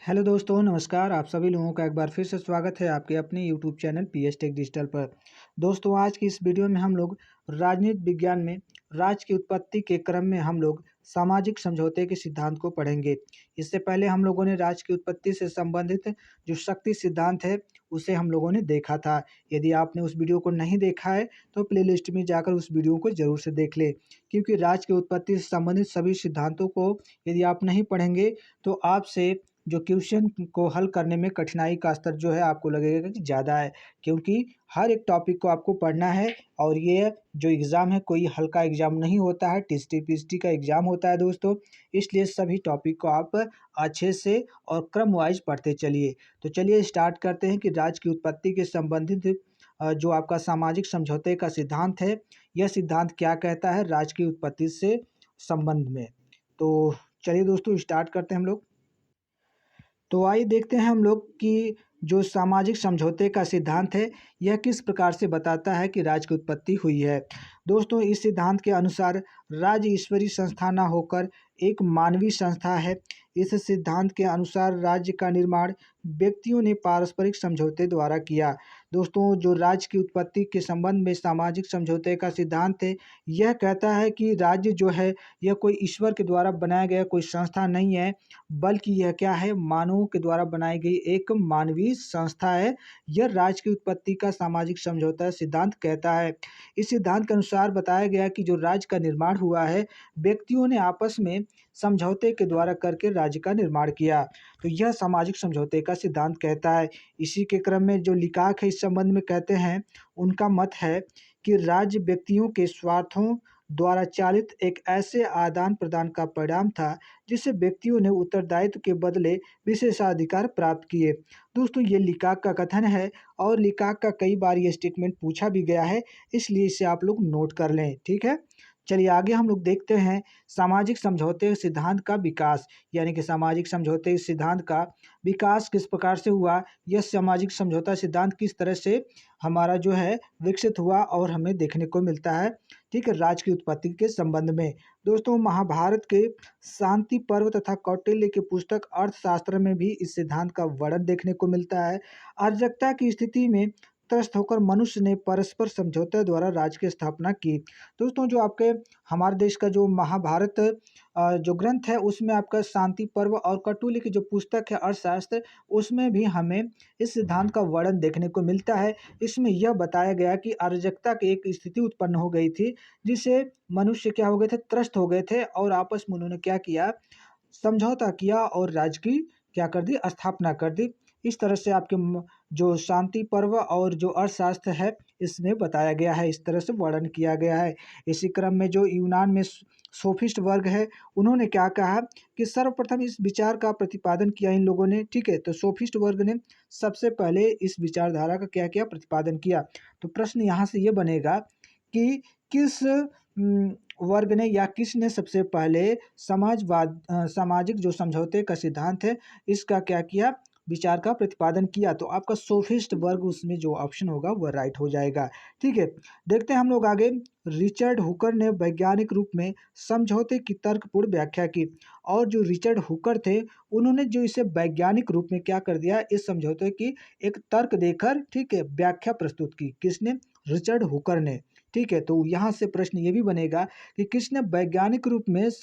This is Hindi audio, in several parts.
हेलो दोस्तों, नमस्कार। आप सभी लोगों का एक बार फिर से स्वागत है आपके अपने YouTube channel PS tech digital पर। दोस्तों, आज की इस वीडियो में हम लोग राजनीति विज्ञान में राज्य की उत्पत्ति के क्रम में हम लोग सामाजिक समझौते के सिद्धांत को पढ़ेंगे। इससे पहले हम लोगों ने राज्य की उत्पत्ति से संबंधित जो शक्ति सिद्धांत है उसे हम लोगों ने देखा था। यदि आपने उस वीडियो को नहीं देखा है तो प्लेलिस्ट में जाकर उस वीडियो को ज़रूर से देख ले, क्योंकि राज्य की उत्पत्ति से संबंधित सभी सिद्धांतों को यदि आप नहीं पढ़ेंगे तो आपसे जो क्वेश्चन को हल करने में कठिनाई का स्तर जो है आपको लगेगा कि ज़्यादा है, क्योंकि हर एक टॉपिक को आपको पढ़ना है। और ये जो एग्ज़ाम है कोई हल्का एग्ज़ाम नहीं होता है, टीएसटी पीएसटी का एग्ज़ाम होता है दोस्तों। इसलिए सभी टॉपिक को आप अच्छे से और क्रम वाइज पढ़ते चलिए। तो चलिए स्टार्ट करते हैं कि राज्य की उत्पत्ति के संबंधित जो आपका सामाजिक समझौते का सिद्धांत है, यह सिद्धांत क्या कहता है राज्य की उत्पत्ति से संबंध में। तो चलिए दोस्तों स्टार्ट करते हैं हम लोग। तो आइए देखते हैं हम लोग कि जो सामाजिक समझौते का सिद्धांत है यह किस प्रकार से बताता है कि राज्य की उत्पत्ति हुई है। दोस्तों, इस सिद्धांत के अनुसार राज्य ईश्वरीय संस्था न होकर एक मानवीय संस्था है। इस सिद्धांत के अनुसार राज्य का निर्माण व्यक्तियों ने पारस्परिक समझौते द्वारा किया। दोस्तों, जो राज्य की उत्पत्ति के संबंध में सामाजिक समझौते का सिद्धांत है, यह कहता है कि राज्य जो है यह कोई ईश्वर के द्वारा बनाया गया कोई संस्था नहीं है, बल्कि यह क्या है, मानवों के द्वारा बनाई गई एक मानवीय संस्था है। यह राज्य की उत्पत्ति का सामाजिक समझौता सिद्धांत कहता है। इस सिद्धांत के अनुसार बताया गया कि जो राज्य का निर्माण हुआ है, व्यक्तियों ने आपस में समझौते के द्वारा करके राज्य का निर्माण किया। तो यह सामाजिक समझौते का सिद्धांत कहता है। इसी के क्रम में जो लिकाक है इस संबंध में कहते हैं, उनका मत है कि राज्य व्यक्तियों के स्वार्थों द्वारा चालित एक ऐसे आदान प्रदान का परिणाम था जिससे व्यक्तियों ने उत्तरदायित्व के बदले विशेषाधिकार प्राप्त किए। दोस्तों, ये लिकाक का कथन है और लिकाक का कई बार ये स्टेटमेंट पूछा भी गया है, इसलिए इसे आप लोग नोट कर लें। ठीक है, चलिए आगे हम लोग देखते हैं सामाजिक समझौते सिद्धांत का विकास, यानी कि सामाजिक समझौते सिद्धांत का विकास किस प्रकार से हुआ। यह सामाजिक समझौता सिद्धांत किस तरह से हमारा जो है विकसित हुआ और हमें देखने को मिलता है, ठीक है, राज्य की उत्पत्ति के संबंध में। दोस्तों, महाभारत के शांति पर्व तथा कौटिल्य की पुस्तक अर्थशास्त्र में भी इस सिद्धांत का वर्णन देखने को मिलता है। अराजकता की स्थिति में त्रस्त होकर मनुष्य ने परस्पर समझौते द्वारा राज्य की स्थापना की। दोस्तों, जो आपके हमारे देश का जो महाभारत जो ग्रंथ है उसमें आपका शांति पर्व और कौटिल्य की जो पुस्तक है अर्थशास्त्र, उसमें भी हमें इस सिद्धांत का वर्णन देखने को मिलता है। इसमें यह बताया गया कि अराजकता की एक स्थिति उत्पन्न हो गई थी, जिससे मनुष्य क्या हो गए थे, त्रस्त हो गए थे और आपस में उन्होंने क्या किया, समझौता किया और राज्य की क्या कर दी, स्थापना कर दी। इस तरह से आपके जो शांति पर्व और जो अर्थशास्त्र है इसमें बताया गया है, इस तरह से वर्णन किया गया है। इसी क्रम में जो यूनान में सोफिस्ट वर्ग है, उन्होंने क्या कहा कि सर्वप्रथम इस विचार का प्रतिपादन किया इन लोगों ने। ठीक है, तो सोफिस्ट वर्ग ने सबसे पहले इस विचारधारा का क्या किया, प्रतिपादन किया। तो प्रश्न यहाँ से ये बनेगा कि किस वर्ग ने या किसने सबसे पहले सामाजिक जो समझौते का सिद्धांत है इसका क्या किया, विचार का प्रतिपादन किया। तो आपका सोफिस्ट वर्ग उसमें जो ऑप्शन होगा वह राइट हो जाएगा। ठीक है, देखते हैं हम लोग आगे। रिचर्ड हुकर ने वैज्ञानिक रूप में समझौते की तर्कपूर्ण व्याख्या की। और जो रिचर्ड हुकर थे उन्होंने जो इसे वैज्ञानिक रूप में क्या कर दिया, इस समझौते की एक तर्क देकर, ठीक है, व्याख्या प्रस्तुत की। किसने, रिचर्ड हुकर ने। ठीक है, तो यहाँ से प्रश्न ये भी बनेगा कि किसने वैज्ञानिक रूप में इस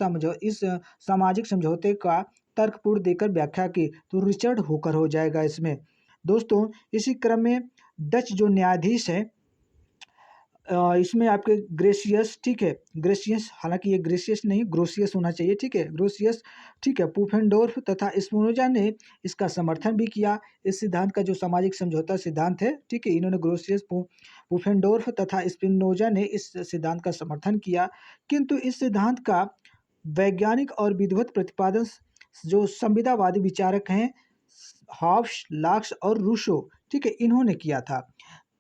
सामाजिक समझौते का तर्कपूर्ण देकर व्याख्या की, तो रिचर्ड हुकर हो जाएगा इसमें। दोस्तों, इसी क्रम में डच जो न्यायाधीश है, इसमें आपके ग्रेशियस, ठीक है, ग्रेशियस, हालांकि ये ग्रेशियस नहीं ग्रोशियस होना चाहिए, ठीक है, ग्रोशियस, ठीक है, पुफेनडोर्फ तथा स्पिनोजा ने इसका समर्थन भी किया। इस सिद्धांत का जो सामाजिक समझौता सिद्धांत है, ठीक है, इन्होंने ग्रोशियस, पुफेनडोर्फ तथा स्पिनोजा ने इस सिद्धांत का समर्थन किया। किंतु इस सिद्धांत का वैज्ञानिक और विधिवत प्रतिपादन जो संविदावादी विचारक हैं, हॉब्स, लॉक्स और रूसो, ठीक है, इन्होंने किया था।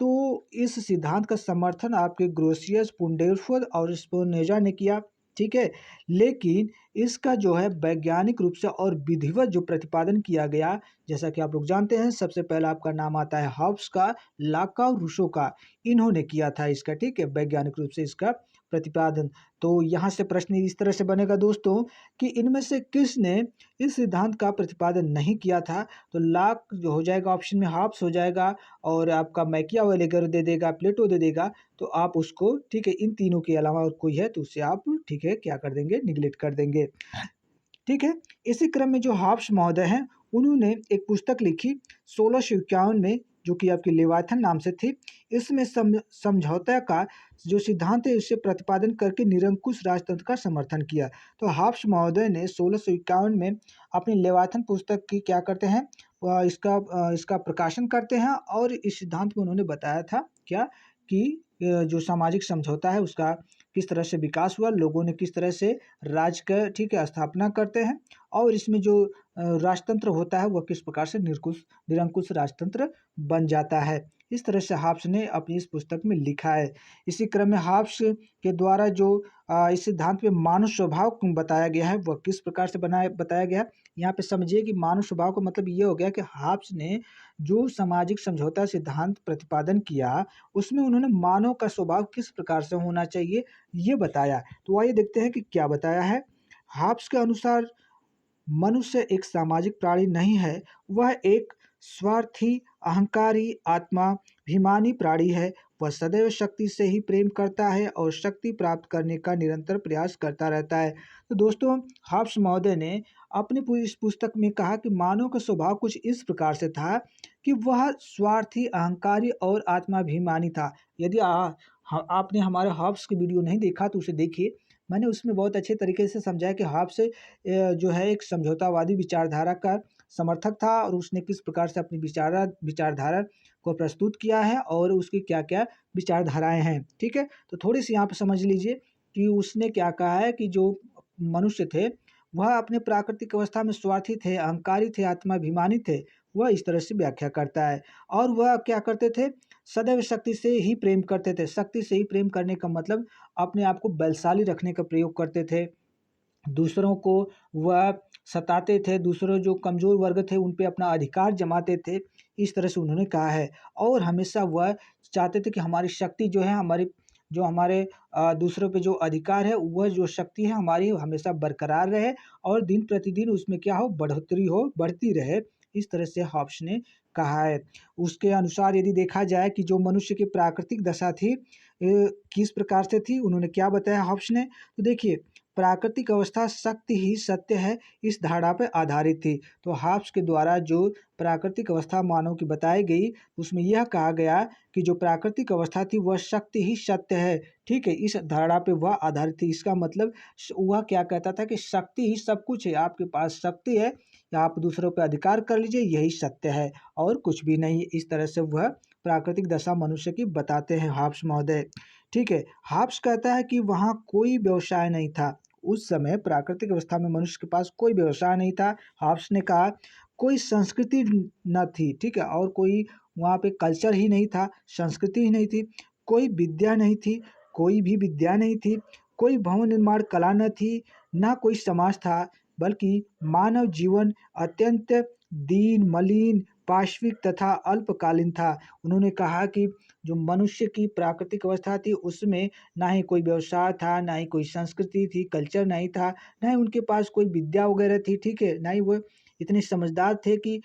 तो इस सिद्धांत का समर्थन आपके ग्रोशियस, पुंडेरफोर्ड और स्पिनोजा ने किया। ठीक है, लेकिन इसका जो है वैज्ञानिक रूप से और विधिवत जो प्रतिपादन किया गया, जैसा कि आप लोग जानते हैं, सबसे पहला आपका नाम आता है हॉब्स का, लॉक का और रूसो का। इन्होंने किया था इसका, ठीक है, वैज्ञानिक रूप से इसका प्रतिपादन। तो यहाँ से प्रश्न इस तरह से बनेगा दोस्तों कि इनमें से किसने इस सिद्धांत का प्रतिपादन नहीं किया था? तो लाक जो हो जाएगा ऑप्शन में, हॉब्स हो जाएगा और आपका मैकियावेली दे देगा, प्लेटो दे देगा। तो आप उसको ठीक है, इन तीनों के अलावा और कोई है तो उसे आप ठीक है क्या कर देंगे, निग्लेक्ट कर देंगे। ठीक है। इसी क्रम में जो हॉब्स महोदय हैं, उन्होंने एक पुस्तक लिखी 1651 में, जो कि आपकी लेवाथन नाम से थी। इसमें समझौता का जो सिद्धांत है इसे प्रतिपादन करके निरंकुश राजतंत्र का समर्थन किया। तो हॉब्स महोदय ने 1651 में अपनी लेवाथन पुस्तक की क्या करते हैं, इसका प्रकाशन करते हैं और इस सिद्धांत में उन्होंने बताया था क्या कि जो सामाजिक समझौता है उसका किस तरह से विकास हुआ, लोगों ने किस तरह से राज्य का ठीक है स्थापना करते हैं और इसमें जो राजतंत्र होता है वह किस प्रकार से निरंकुश राजतंत्र बन जाता है। इस तरह से हॉब्स ने अपनी इस पुस्तक में लिखा है। इसी क्रम में हॉब्स के द्वारा जो इस सिद्धांत में मानव स्वभाव को बताया गया है वह किस प्रकार से बताया गया है। यहाँ पे समझिए कि मानव स्वभाव का मतलब ये हो गया कि हॉब्स ने जो सामाजिक समझौता सिद्धांत प्रतिपादन किया उसमें उन्होंने मानव का स्वभाव किस प्रकार से होना चाहिए ये बताया। तो आइए देखते हैं कि क्या बताया है। हॉब्स के अनुसार मनुष्य एक सामाजिक प्राणी नहीं है, वह एक स्वार्थी, अहंकारी, आत्माभिमानी प्राणी है। वह सदैव शक्ति से ही प्रेम करता है और शक्ति प्राप्त करने का निरंतर प्रयास करता रहता है। तो दोस्तों, हॉब्स महोदय ने अपनी पूरी इस पुस्तक में कहा कि मानव का स्वभाव कुछ इस प्रकार से था कि वह स्वार्थी, अहंकारी और आत्माभिमानी था। यदि आपने हमारे हॉब्स की वीडियो नहीं देखा तो उसे देखिए। मैंने उसमें बहुत अच्छे तरीके से समझाया कि हॉब्स जो है एक समझौतावादी विचारधारा का समर्थक था और उसने किस प्रकार से अपनी विचारधारा को प्रस्तुत किया है और उसकी क्या-क्या विचारधाराएँ हैं, ठीक है? तो थोड़ी-सी यहाँ पे समझ लीजिए कि उसने क्या कहा है कि जो मनुष्य थे, वह अपने प्राकृतिक अवस्था में स्वार्थी थे, अहंकारी थे, आत्माभिमानी थे। वह इस तरह से व्याख्या करता है और वह क्या करते थे, सदैव शक्ति से ही प्रेम करते थे। शक्ति से ही प्रेम करने का मतलब अपने आप को बलशाली रखने का प्रयोग करते थे। दूसरों को वह सताते थे, दूसरे जो कमज़ोर वर्ग थे उन पे अपना अधिकार जमाते थे, इस तरह से उन्होंने कहा है। और हमेशा वह चाहते थे कि हमारी शक्ति जो है हमारे दूसरों पे जो अधिकार है वह जो शक्ति है हमारी हमेशा बरकरार रहे और दिन प्रतिदिन उसमें क्या हो, बढ़ोतरी हो, बढ़ती रहे। इस तरह से हॉब्स ने कहा है। उसके अनुसार यदि देखा जाए कि जो मनुष्य की प्राकृतिक दशा थी किस प्रकार से थी, उन्होंने क्या बताया हॉब्स ने? तो देखिए, प्राकृतिक अवस्था शक्ति ही सत्य है, इस धारणा पर आधारित थी। तो हॉब्स के द्वारा जो प्राकृतिक अवस्था मानव की बताई गई, उसमें यह कहा गया कि जो प्राकृतिक अवस्था थी वह शक्ति ही सत्य है, ठीक है? इस धारणा पे वह आधारित थी। इसका मतलब वह क्या कहता था कि शक्ति ही सब कुछ है, आपके पास शक्ति है, या आप दूसरों पे अधिकार कर लीजिए, यही सत्य है और कुछ भी नहीं। इस तरह से वह प्राकृतिक दशा मनुष्य की बताते हैं हॉब्स महोदय, ठीक है? हॉब्स कहता है कि वहाँ कोई व्यवसाय नहीं था। उस समय प्राकृतिक अवस्था में मनुष्य के पास कोई व्यवसाय नहीं था। हॉब्स ने कहा कोई संस्कृति न थी, ठीक है? और कोई वहाँ पे कल्चर ही नहीं था, संस्कृति ही नहीं थी, कोई विद्या नहीं थी, कोई भी विद्या नहीं थी, कोई भवन निर्माण कला न थी, ना कोई समाज था, बल्कि मानव जीवन अत्यंत दीन, मलिन, पाशविक तथा अल्पकालीन था। उन्होंने कहा कि जो मनुष्य की प्राकृतिक अवस्था थी उसमें ना ही कोई व्यवसाय था, ना ही कोई संस्कृति थी, कल्चर नहीं था, ना ही उनके पास कोई विद्या वगैरह थी, ठीक है? ना ही वो इतने समझदार थे कि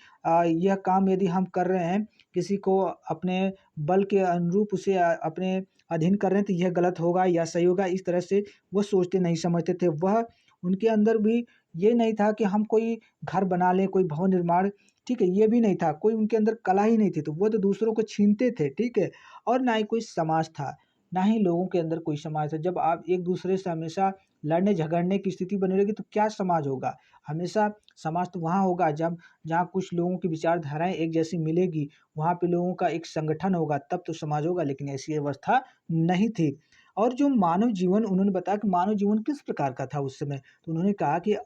यह काम यदि हम कर रहे हैं, किसी को अपने बल के अनुरूप उसे अपने अधीन कर रहे हैं तो यह गलत होगा या सही होगा, इस तरह से वो सोचते नहीं समझते थे। वह उनके अंदर भी ये नहीं था कि हम कोई घर बना लें, कोई भवन निर्माण, ठीक है? ये भी नहीं था, कोई उनके अंदर कला ही नहीं थी, तो वो तो दूसरों को छीनते थे, ठीक है? और ना ही कोई समाज था, ना ही लोगों के अंदर कोई समाज था। जब आप एक-दूसरे से हमेशा लड़ने-झगड़ने की स्थिति बनी रहेगी तो क्या समाज होगा? हमेशा समाज तो वहाँ होगा जब जहाँ कुछ लोगों की विचारधाराएँ एक जैसी मिलेगी, वहाँ पे लोगों का एक संगठन होगा, तब तो समाज होगा, लेकिन ऐसी अवस्था नहीं थी। और जो मानव जीवन उन्होंने बताया कि मानव जीवन किस प्रकार का था उस समय, तो उन्होंने कहा कि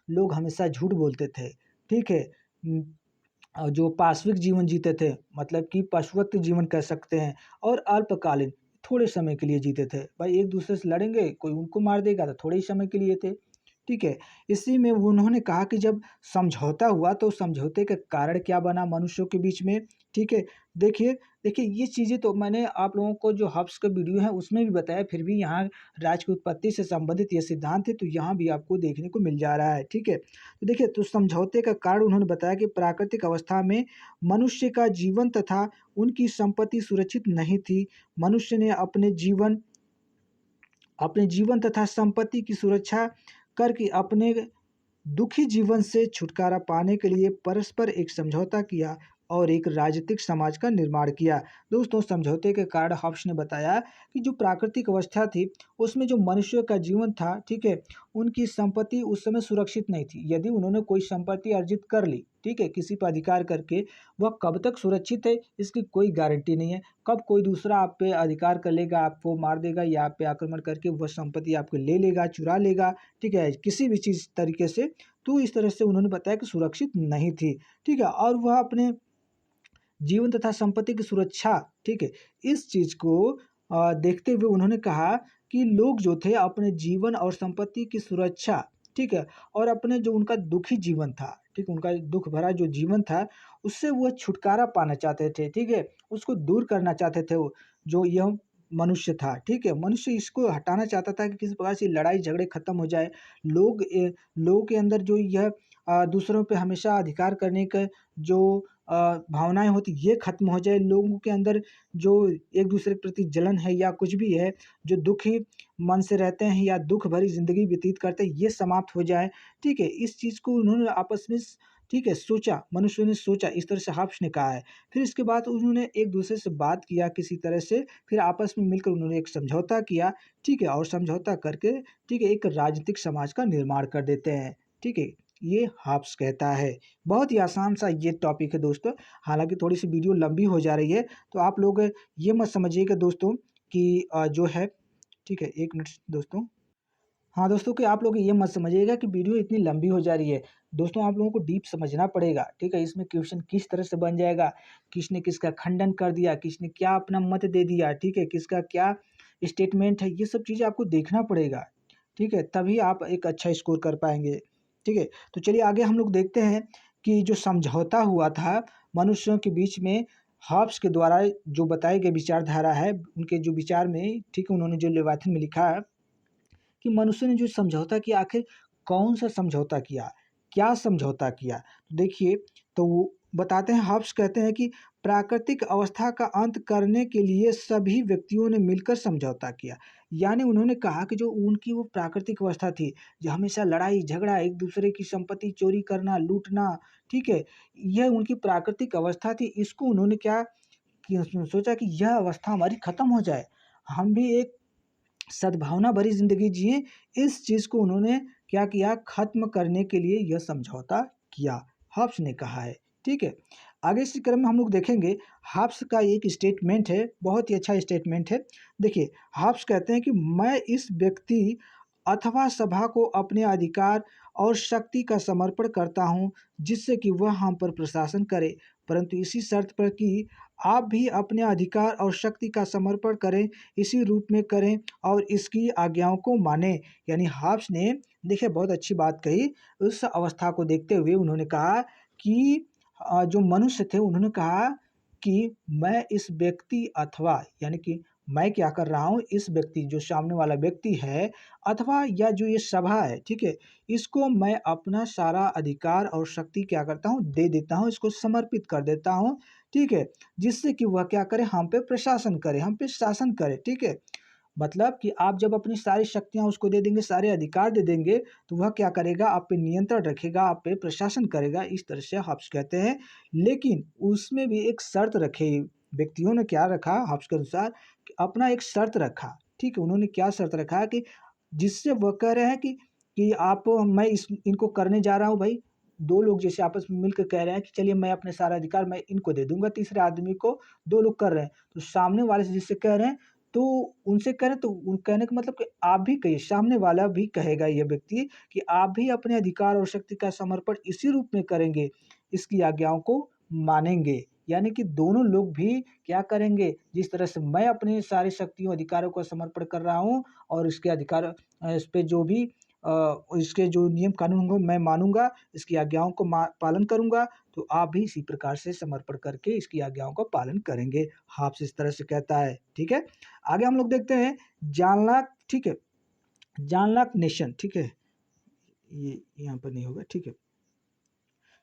लोग हमेशा झूठ बोलते थे, ठीक है? जो पाशविक जीवन जीते थे, मतलब कि पशुवत जीवन कह सकते हैं और अल्पकालीन, थोड़े समय के लिए जीते थे। भाई एक-दूसरे से लड़ेंगे, कोई उनको मार देगा तो थोड़े ही समय के लिए थे। ठीक है? इसी में उन्होंने कहा कि जब समझौता हुआ तो समझौते का कारण क्या बना मनुष्यों के बीच में, ठीक है? देखिए देखिए ये चीज़ें तो मैंने आप लोगों को जो हब्स का वीडियो है उसमें भी बताया, फिर भी यहाँ राज्य की उत्पत्ति से संबंधित ये सिद्धांत है तो यहाँ भी आपको देखने को मिल जा रहा है, ठीक है? तो देखिए तो समझौते का कारण उन्होंने बताया कि प्राकृतिक अवस्था में मनुष्य का जीवन तथा उनकी संपत्ति सुरक्षित नहीं थी। मनुष्य ने अपने जीवन तथा संपत्ति की सुरक्षा करके अपने दुखी जीवन से छुटकारा पाने के लिए परस्पर एक समझौता किया और एक राजनीतिक समाज का निर्माण किया। दोस्तों समझौते के कारण हब्स ने बताया कि जो प्राकृतिक अवस्था थी उसमें जो मनुष्यों का जीवन था, ठीक है, उनकी संपत्ति उस समय सुरक्षित नहीं थी। यदि उन्होंने कोई संपत्ति अर्जित कर ली, ठीक है, किसी पर अधिकार करके, वह कब तक सुरक्षित है इसकी कोई गारंटी नहीं है। कब कोई दूसरा आप पे अधिकार कर लेगा, आपको मार देगा या आप पे आक्रमण करके वह संपत्ति आपको ले लेगा, चुरा लेगा, ठीक है, किसी भी चीज़ तरीके से। तो इस तरह से उन्होंने बताया कि सुरक्षित नहीं थी, ठीक है? और वह अपने जीवन तथा संपत्ति की सुरक्षा, ठीक है, इस चीज़ को देखते हुए उन्होंने कहा कि लोग जो थे अपने जीवन और संपत्ति की सुरक्षा, ठीक है, और अपने जो उनका दुखी जीवन था, ठीक, उनका दुःख भरा जो जीवन था, उससे वो छुटकारा पाना चाहते थे, ठीक है? उसको दूर करना चाहते थे वो, जो यह मनुष्य था, ठीक है? मनुष्य इसको हटाना चाहता था कि किसी प्रकार से लड़ाई झगड़े खत्म हो जाए। लोगों के अंदर जो यह दूसरों पे हमेशा अधिकार करने का जो भावनाएँ होती ये ख़त्म हो जाए, लोगों के अंदर जो एक-दूसरे के प्रति जलन है या कुछ भी है, जो दुखी मन से रहते हैं या दुःख भरी ज़िंदगी व्यतीत करते हैं, ये समाप्त हो जाए, ठीक है? इस चीज़ को उन्होंने आपस में ठीक है, सोचा, मनुष्यों ने सोचा, इस तरह से हब्स ने कहा है। फिर इसके बाद उन्होंने एक-दूसरे से बात किया किसी तरह से, फिर आपस में मिलकर उन्होंने एक समझौता किया, ठीक है? और समझौता करके, ठीक है, एक राजनीतिक समाज का निर्माण कर देते हैं, ठीक है? ये हब्स कहता है। बहुत ही आसान सा ये टॉपिक है दोस्तों, हालाँकि थोड़ी-सी वीडियो लंबी हो जा रही है, तो आप लोग ये मत समझिएगा दोस्तों कि जो है ठीक है, 1 मिनट दोस्तों। हाँ, दोस्तों कि आप लोग ये मत समझिएगा कि वीडियो इतनी लंबी हो जा रही है। दोस्तों आप लोगों को डीप समझना पड़ेगा, ठीक है? इसमें क्वेश्चन किस तरह से बन जाएगा, किसने किसका खंडन कर दिया, किसने क्या अपना मत दे दिया, ठीक है? किसका क्या स्टेटमेंट है, ये सब चीज़ें आपको देखना पड़ेगा, ठीक है? तभी आप एक अच्छा स्कोर कर पाएँगे, ठीक है? तो चलिए आगे हम लोग देखते हैं कि जो समझौता हुआ था मनुष्यों के बीच में हॉब्स के द्वारा जो बताई गई विचारधारा है, उनके जो विचार में, ठीक है, उन्होंने जो लेविथन में लिखा है कि मनुष्य ने जो समझौता किया आखिर कौन-सा समझौता किया? क्या समझौता किया? तो देखिए, तो वो बताते हैं हॉब्स कहते हैं कि प्राकृतिक अवस्था का अंत करने के लिए सभी व्यक्तियों ने मिलकर समझौता किया। यानी उन्होंने कहा कि जो उनकी वो प्राकृतिक अवस्था थी, जो हमेशा लड़ाई-झगड़ा, एक-दूसरे की संपत्ति चोरी करना, लूटना, ठीक है? यह उनकी प्राकृतिक अवस्था थी। इसको उन्होंने क्या कि सोचा कि यह अवस्था हमारी खत्म हो जाए। हम भी एक सद्भावना भरी ज़िंदगी जिएँ, इस चीज़ को उन्होंने क्या किया ख़त्म करने के लिए यह समझौता किया, हॉब्स ने कहा है, ठीक है? आगे इसी क्रम में हम लोग देखेंगे हॉब्स का एक स्टेटमेंट है, बहुत ही अच्छा स्टेटमेंट है। देखिए, हॉब्स कहते हैं कि मैं इस व्यक्ति अथवा सभा को अपने अधिकार और शक्ति का समर्पण करता हूँ, जिससे कि वह हम पर प्रशासन करे, परंतु इसी शर्त पर कि आप भी अपने अधिकार और शक्ति का समर्पण करें, इसी रूप में करें और इसकी आज्ञाओं को मानें। यानी हॉब्स ने देखिए बहुत अच्छी बात कही, उस अवस्था को देखते हुए उन्होंने कहा कि जो मनुष्य थे उन्होंने कहा कि मैं इस व्यक्ति अथवा यानी कि मैं क्या कर रहा हूँ, इस व्यक्ति जो सामने वाला व्यक्ति है अथवा या जो ये सभा है, ठीक है? इसको मैं अपना सारा अधिकार और शक्ति क्या करता हूँ, दे देता हूँ, इसको समर्पित कर देता हूँ, ठीक है? जिससे कि वह क्या करे, हम पे प्रशासन करे, हम पे शासन करे, ठीक है? मतलब कि आप जब अपनी सारी शक्तियाँ उसको दे देंगे, सारे अधिकार दे देंगे, तो वह क्या करेगा, आप पे नियंत्रण रखेगा, आप पे प्रशासन करेगा, इस तरह से हॉब्स कहते हैं। लेकिन उसमें भी एक शर्त रखी, व्यक्तियों ने क्या रखा हॉब्स के अनुसार कि अपना एक शर्त रखा, ठीक है? उन्होंने क्या शर्त रखा कि जिससे वह कह रहे हैं कि आप मैं इस इनको करने जा रहा हूँ भाई, 2 लोग जैसे आपस में मिलकर कह रहे हैं कि चलिए मैं अपने सारा अधिकार मैं इनको दे दूँगा, तीसरे आदमी को 2 लोग कर रहे हैं। तो सामने वाले से जिससे कह रहे हैं तो उनसे करें तो उन कहने का मतलब कि आप भी कहिए, सामने वाला भी कहेगा ये व्यक्ति कि आप भी अपने अधिकार और शक्ति का समर्पण इसी रूप में करेंगे, इसकी आज्ञाओं को मानेंगे। यानी कि दोनों लोग भी क्या करेंगे, जिस तरह से मैं अपनी सारी शक्तियों, अधिकारों का समर्पण कर रहा हूँ और इसके अधिकार इस पे जो भी इसके जो नियम कानून को मैं मानूँगा, इसकी आज्ञाओं को पालन करूँगा, तो आप भी इसी प्रकार से समर्पण करके इसकी आज्ञाओं का पालन करेंगे। आपसे इस तरह से कहता है, ठीक है। आगे हम लोग देखते हैं जॉन लॉक, ठीक है, जॉन लॉक नेशन, ठीक है, ये यहाँ पर नहीं होगा, ठीक है,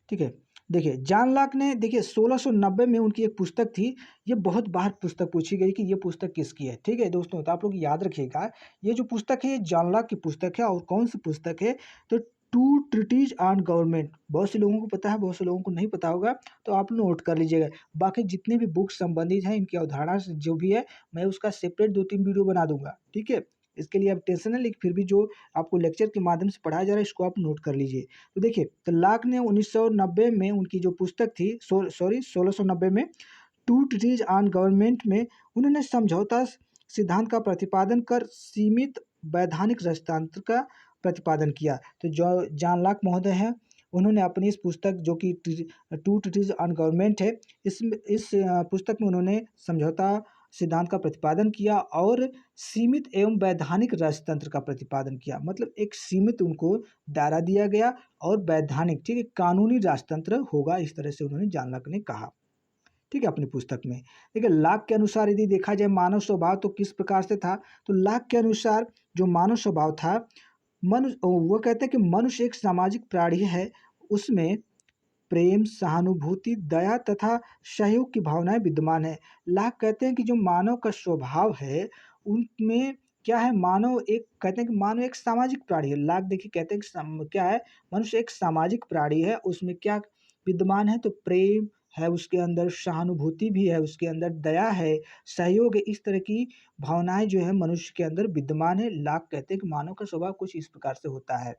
ठीक है। देखिए जॉन लॉक ने, देखिए 1690 में उनकी एक पुस्तक थी, ये बहुत बार पुस्तक पूछी गई कि ये पुस्तक किसकी है, ठीक है दोस्तों। तो आप लोग याद रखिएगा, ये जो पुस्तक है ये जॉन लॉक की पुस्तक है। और कौन सी पुस्तक है, तो टू ट्रिटीज ऑन गवर्नमेंट। बहुत से लोगों को पता है, बहुत से लोगों को नहीं पता होगा, तो आप नोट कर लीजिएगा। बाकी जितने भी बुक्स संबंधित हैं, इनकी अवधारणा से जो भी है, मैं उसका सेपरेट 2-3 वीडियो बना दूंगा, ठीक है। इसके लिए आप टेंशन है, लेकिन फिर भी जो आपको लेक्चर के माध्यम से पढ़ाया जा रहा है, इसको आप नोट कर लीजिए। तो देखिए, तो लॉक ने 1990 में उनकी जो पुस्तक थी, 1690 में, टू ट्रीटीज ऑन गवर्नमेंट में उन्होंने समझौता सिद्धांत का प्रतिपादन कर सीमित वैधानिक राजतंत्र का प्रतिपादन किया। तो जो जॉन लॉक महोदय हैं, उन्होंने अपनी इस पुस्तक जो कि टू ट्रीटीज ऑन गवर्नमेंट है, इस पुस्तक में उन्होंने समझौता सिद्धांत का प्रतिपादन किया और सीमित एवं वैधानिक राजतंत्र का प्रतिपादन किया। मतलब एक सीमित उनको दायरा दिया गया और वैधानिक, ठीक है, कानूनी राजतंत्र होगा, इस तरह से उन्होंने जॉन लॉक ने कहा, ठीक है, अपनी पुस्तक में। देखिए लॉक के अनुसार यदि देखा जाए मानव स्वभाव तो किस प्रकार से था, तो लॉक के अनुसार जो मानव स्वभाव था, मनुष्य, वो कहते हैं कि मनुष्य एक सामाजिक प्राणी है, उसमें प्रेम, सहानुभूति, दया तथा सहयोग की भावनाएं विद्यमान है। लॉक कहते हैं कि जो मानव का स्वभाव है, उनमें क्या है, मानव एक, कहते हैं कि मानव एक सामाजिक प्राणी है। लॉक देखिए कहते हैं कि क्या है, मनुष्य एक सामाजिक प्राणी है, उसमें क्या विद्यमान है, तो प्रेम है उसके अंदर, सहानुभूति भी है उसके अंदर, दया है, सहयोग है, इस तरह की भावनाएं जो है मनुष्य के अंदर विद्यमान है। लॉक कहते हैं कि मानव का स्वभाव कुछ इस प्रकार से होता है।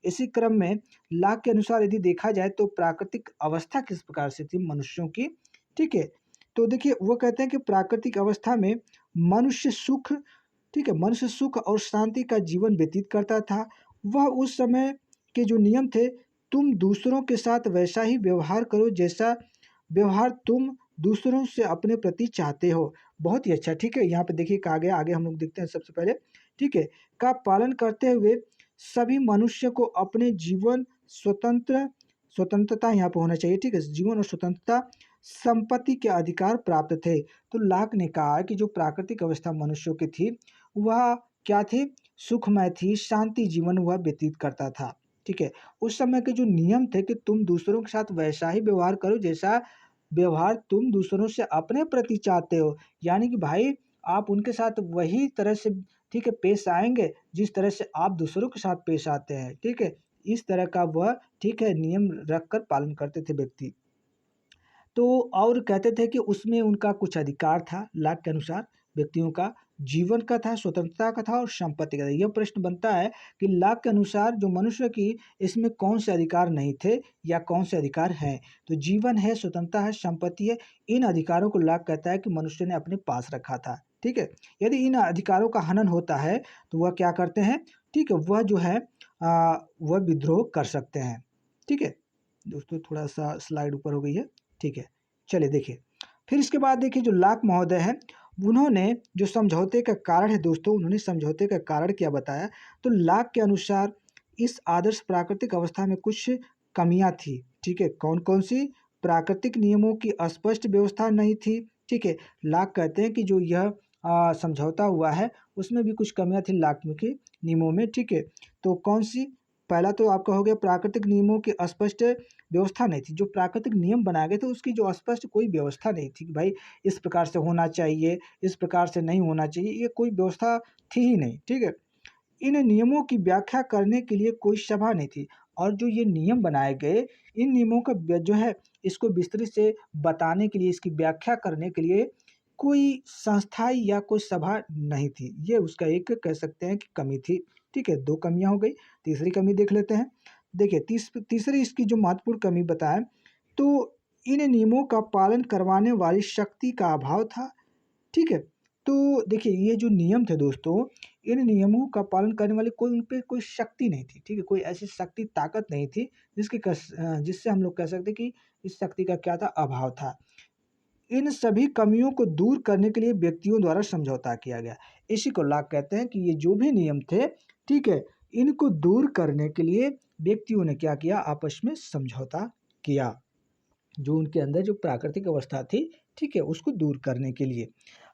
इसी क्रम में लॉक के अनुसार यदि देखा जाए तो प्राकृतिक अवस्था किस प्रकार से थी मनुष्यों की, ठीक है। तो देखिए वो कहते हैं कि प्राकृतिक अवस्था में मनुष्य सुख, ठीक है, मनुष्य सुख और शांति का जीवन व्यतीत करता था। वह उस समय के जो नियम थे, तुम दूसरों के साथ वैसा ही व्यवहार करो जैसा व्यवहार तुम दूसरों से अपने प्रति चाहते हो। बहुत ही अच्छा, ठीक है। यहाँ पे देखिए कहा गया, आगे हम लोग देखते हैं सबसे पहले, ठीक है, का पालन करते हुए सभी मनुष्य को अपने जीवन स्वतंत्रता यहाँ पे होना चाहिए, ठीक है, जीवन और स्वतंत्रता संपत्ति के अधिकार प्राप्त थे। तो लॉक ने कहा कि जो प्राकृतिक अवस्था मनुष्यों की थी, वह क्या थी, सुखमय थी, शांति जीवन वह व्यतीत करता था, ठीक है। उस समय के जो नियम थे कि तुम दूसरों के साथ वैसा ही व्यवहार करो जैसा व्यवहार तुम दूसरों से अपने प्रति चाहते हो। यानी कि भाई आप उनके साथ वही तरह से, ठीक है, पेश आएंगे जिस तरह से आप दूसरों के साथ पेश आते हैं, ठीक है। इस तरह का वह, ठीक है, नियम रखकर पालन करते थे व्यक्ति। तो और कहते थे कि उसमें उनका कुछ अधिकार था, लॉक के अनुसार व्यक्तियों का जीवन का था, स्वतंत्रता का था और संपत्ति का था। यह प्रश्न बनता है कि लॉक के अनुसार जो मनुष्य की, इसमें कौन से अधिकार नहीं थे या कौन से अधिकार हैं। तो जीवन है, स्वतंत्रता है, संपत्ति है, इन अधिकारों को लॉक कहता है कि मनुष्य ने अपने पास रखा था, ठीक है। यदि इन अधिकारों का हनन होता है तो वह क्या करते हैं, ठीक है, वह जो है वह विद्रोह कर सकते हैं, ठीक है। दोस्तों थोड़ा सा स्लाइड ऊपर हो गई है, ठीक है। चलिए देखिए, फिर इसके बाद देखिए जो लॉक महोदय हैं, उन्होंने जो समझौते का कारण है दोस्तों, उन्होंने समझौते का कारण क्या बताया, तो लॉक के अनुसार इस आदर्श प्राकृतिक अवस्था में कुछ कमियां थी, ठीक है। कौन कौन सी, प्राकृतिक नियमों की स्पष्ट व्यवस्था नहीं थी, ठीक है। लॉक कहते हैं कि जो यह समझौता हुआ है उसमें भी कुछ कमियां थी लॉक के नियमों में, ठीक है। तो कौन सी, पहला तो आपका हो गया प्राकृतिक नियमों की स्पष्ट व्यवस्था नहीं थी। जो प्राकृतिक नियम बनाए गए थे उसकी जो स्पष्ट कोई व्यवस्था नहीं थी कि भाई इस प्रकार से होना चाहिए, इस प्रकार से नहीं होना चाहिए, ये कोई व्यवस्था थी ही नहीं, ठीक है। इन नियमों की व्याख्या करने के लिए कोई सभा नहीं थी। और जो ये नियम बनाए गए, इन नियमों का जो है इसको विस्तृत से बताने के लिए, इसकी व्याख्या करने के लिए कोई संस्था या कोई सभा नहीं थी। ये उसका एक कह सकते हैं कि कमी थी, ठीक है। दो कमियां हो गई। तीसरी कमी देख लेते हैं। देखिए तीसरी इसकी जो महत्वपूर्ण कमी बताएं, तो इन नियमों का पालन करवाने वाली शक्ति का अभाव था, ठीक है। तो देखिए ये जो नियम थे दोस्तों, इन नियमों का पालन करने वाली कोई, उन पे कोई शक्ति नहीं थी, ठीक है। कोई ऐसी शक्ति, ताकत नहीं थी जिससे हम लोग कह सकते कि इस शक्ति का क्या था, अभाव था। इन सभी कमियों को दूर करने के लिए व्यक्तियों द्वारा समझौता किया गया। इसी को लॉक कहते हैं कि ये जो भी नियम थे, ठीक है, इनको दूर करने के लिए व्यक्तियों ने क्या किया, आपस में समझौता किया, जो उनके अंदर जो प्राकृतिक अवस्था थी, ठीक है, उसको दूर करने के लिए।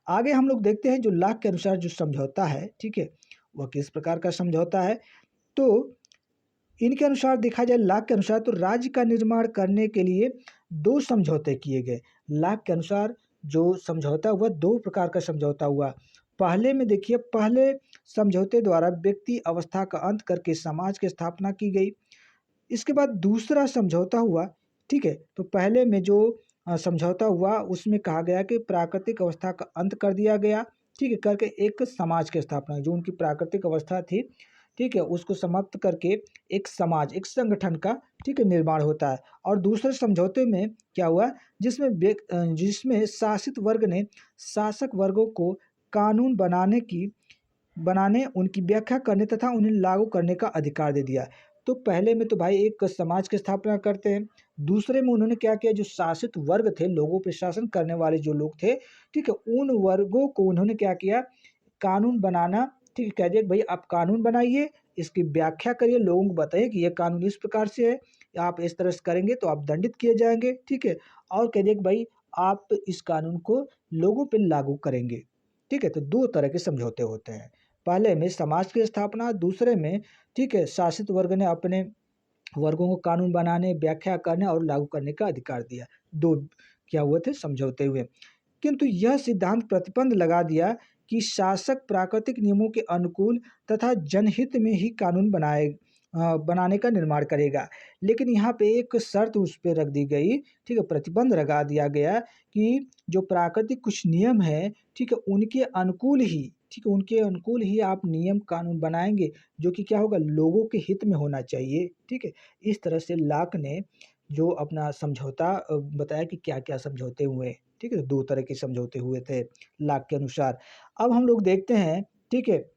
आगे हम लोग देखते हैं जो लाक के अनुसार जो समझौता है, ठीक है, वह किस प्रकार का समझौता है। तो इनके अनुसार देखा जाए, लाक के अनुसार तो राज्य का निर्माण करने के लिए दो समझौते किए गए। लाक के अनुसार जो समझौता हुआ, दो प्रकार का समझौता हुआ। पहले में देखिए, पहले समझौते द्वारा व्यक्ति अवस्था का अंत करके समाज की स्थापना की गई। इसके बाद दूसरा समझौता हुआ, ठीक है। तो पहले में जो समझौता हुआ उसमें कहा गया कि प्राकृतिक अवस्था का अंत कर दिया गया, ठीक है, करके एक समाज की स्थापना, जो उनकी प्राकृतिक अवस्था थी, ठीक है, उसको समाप्त करके एक समाज, एक संगठन का, ठीक है, निर्माण होता है। और दूसरे समझौते में क्या हुआ, जिसमें शासित वर्ग ने शासक वर्गों को कानून बनाने, उनकी व्याख्या करने तथा उन्हें लागू करने का अधिकार दे दिया। तो पहले में तो भाई एक समाज की स्थापना करते हैं, दूसरे में उन्होंने क्या किया, जो शासित वर्ग थे, लोगों पे शासन करने वाले जो लोग थे, ठीक है, उन वर्गों को उन्होंने क्या किया, कानून बनाना, ठीक है, कह दिया कि भाई आप कानून बनाइए, इसकी व्याख्या करिए, लोगों को बताइए कि ये कानून इस प्रकार से है, आप इस तरह से करेंगे तो आप दंडित किए जाएंगे, ठीक है, और कह दिया कि भाई आप इस कानून को लोगों पे लागू करेंगे, ठीक है। तो दो तरह के समझौते होते हैं, पहले में समाज की स्थापना, दूसरे में, ठीक है, शासित वर्ग ने अपने वर्गों को कानून बनाने, व्याख्या करने और लागू करने का अधिकार दिया। दो क्या हुए थे, समझौते हुए। किंतु यह सिद्धांत प्रतिबंध लगा दिया कि शासक प्राकृतिक नियमों के अनुकूल तथा जनहित में ही कानून बनाने का निर्माण करेगा। लेकिन यहाँ पे एक शर्त उस पे रख दी गई, ठीक है, प्रतिबंध लगा दिया गया कि जो प्राकृतिक कुछ नियम है, ठीक है, उनके अनुकूल ही, ठीक है, उनके अनुकूल ही आप नियम कानून बनाएंगे, जो कि क्या होगा, लोगों के हित में होना चाहिए, ठीक है। इस तरह से लाक ने जो अपना समझौता बताया कि क्या-क्या समझौते हुए, ठीक है, दो तरह के समझौते हुए थे लाक के अनुसार। अब हम लोग देखते हैं, ठीक है,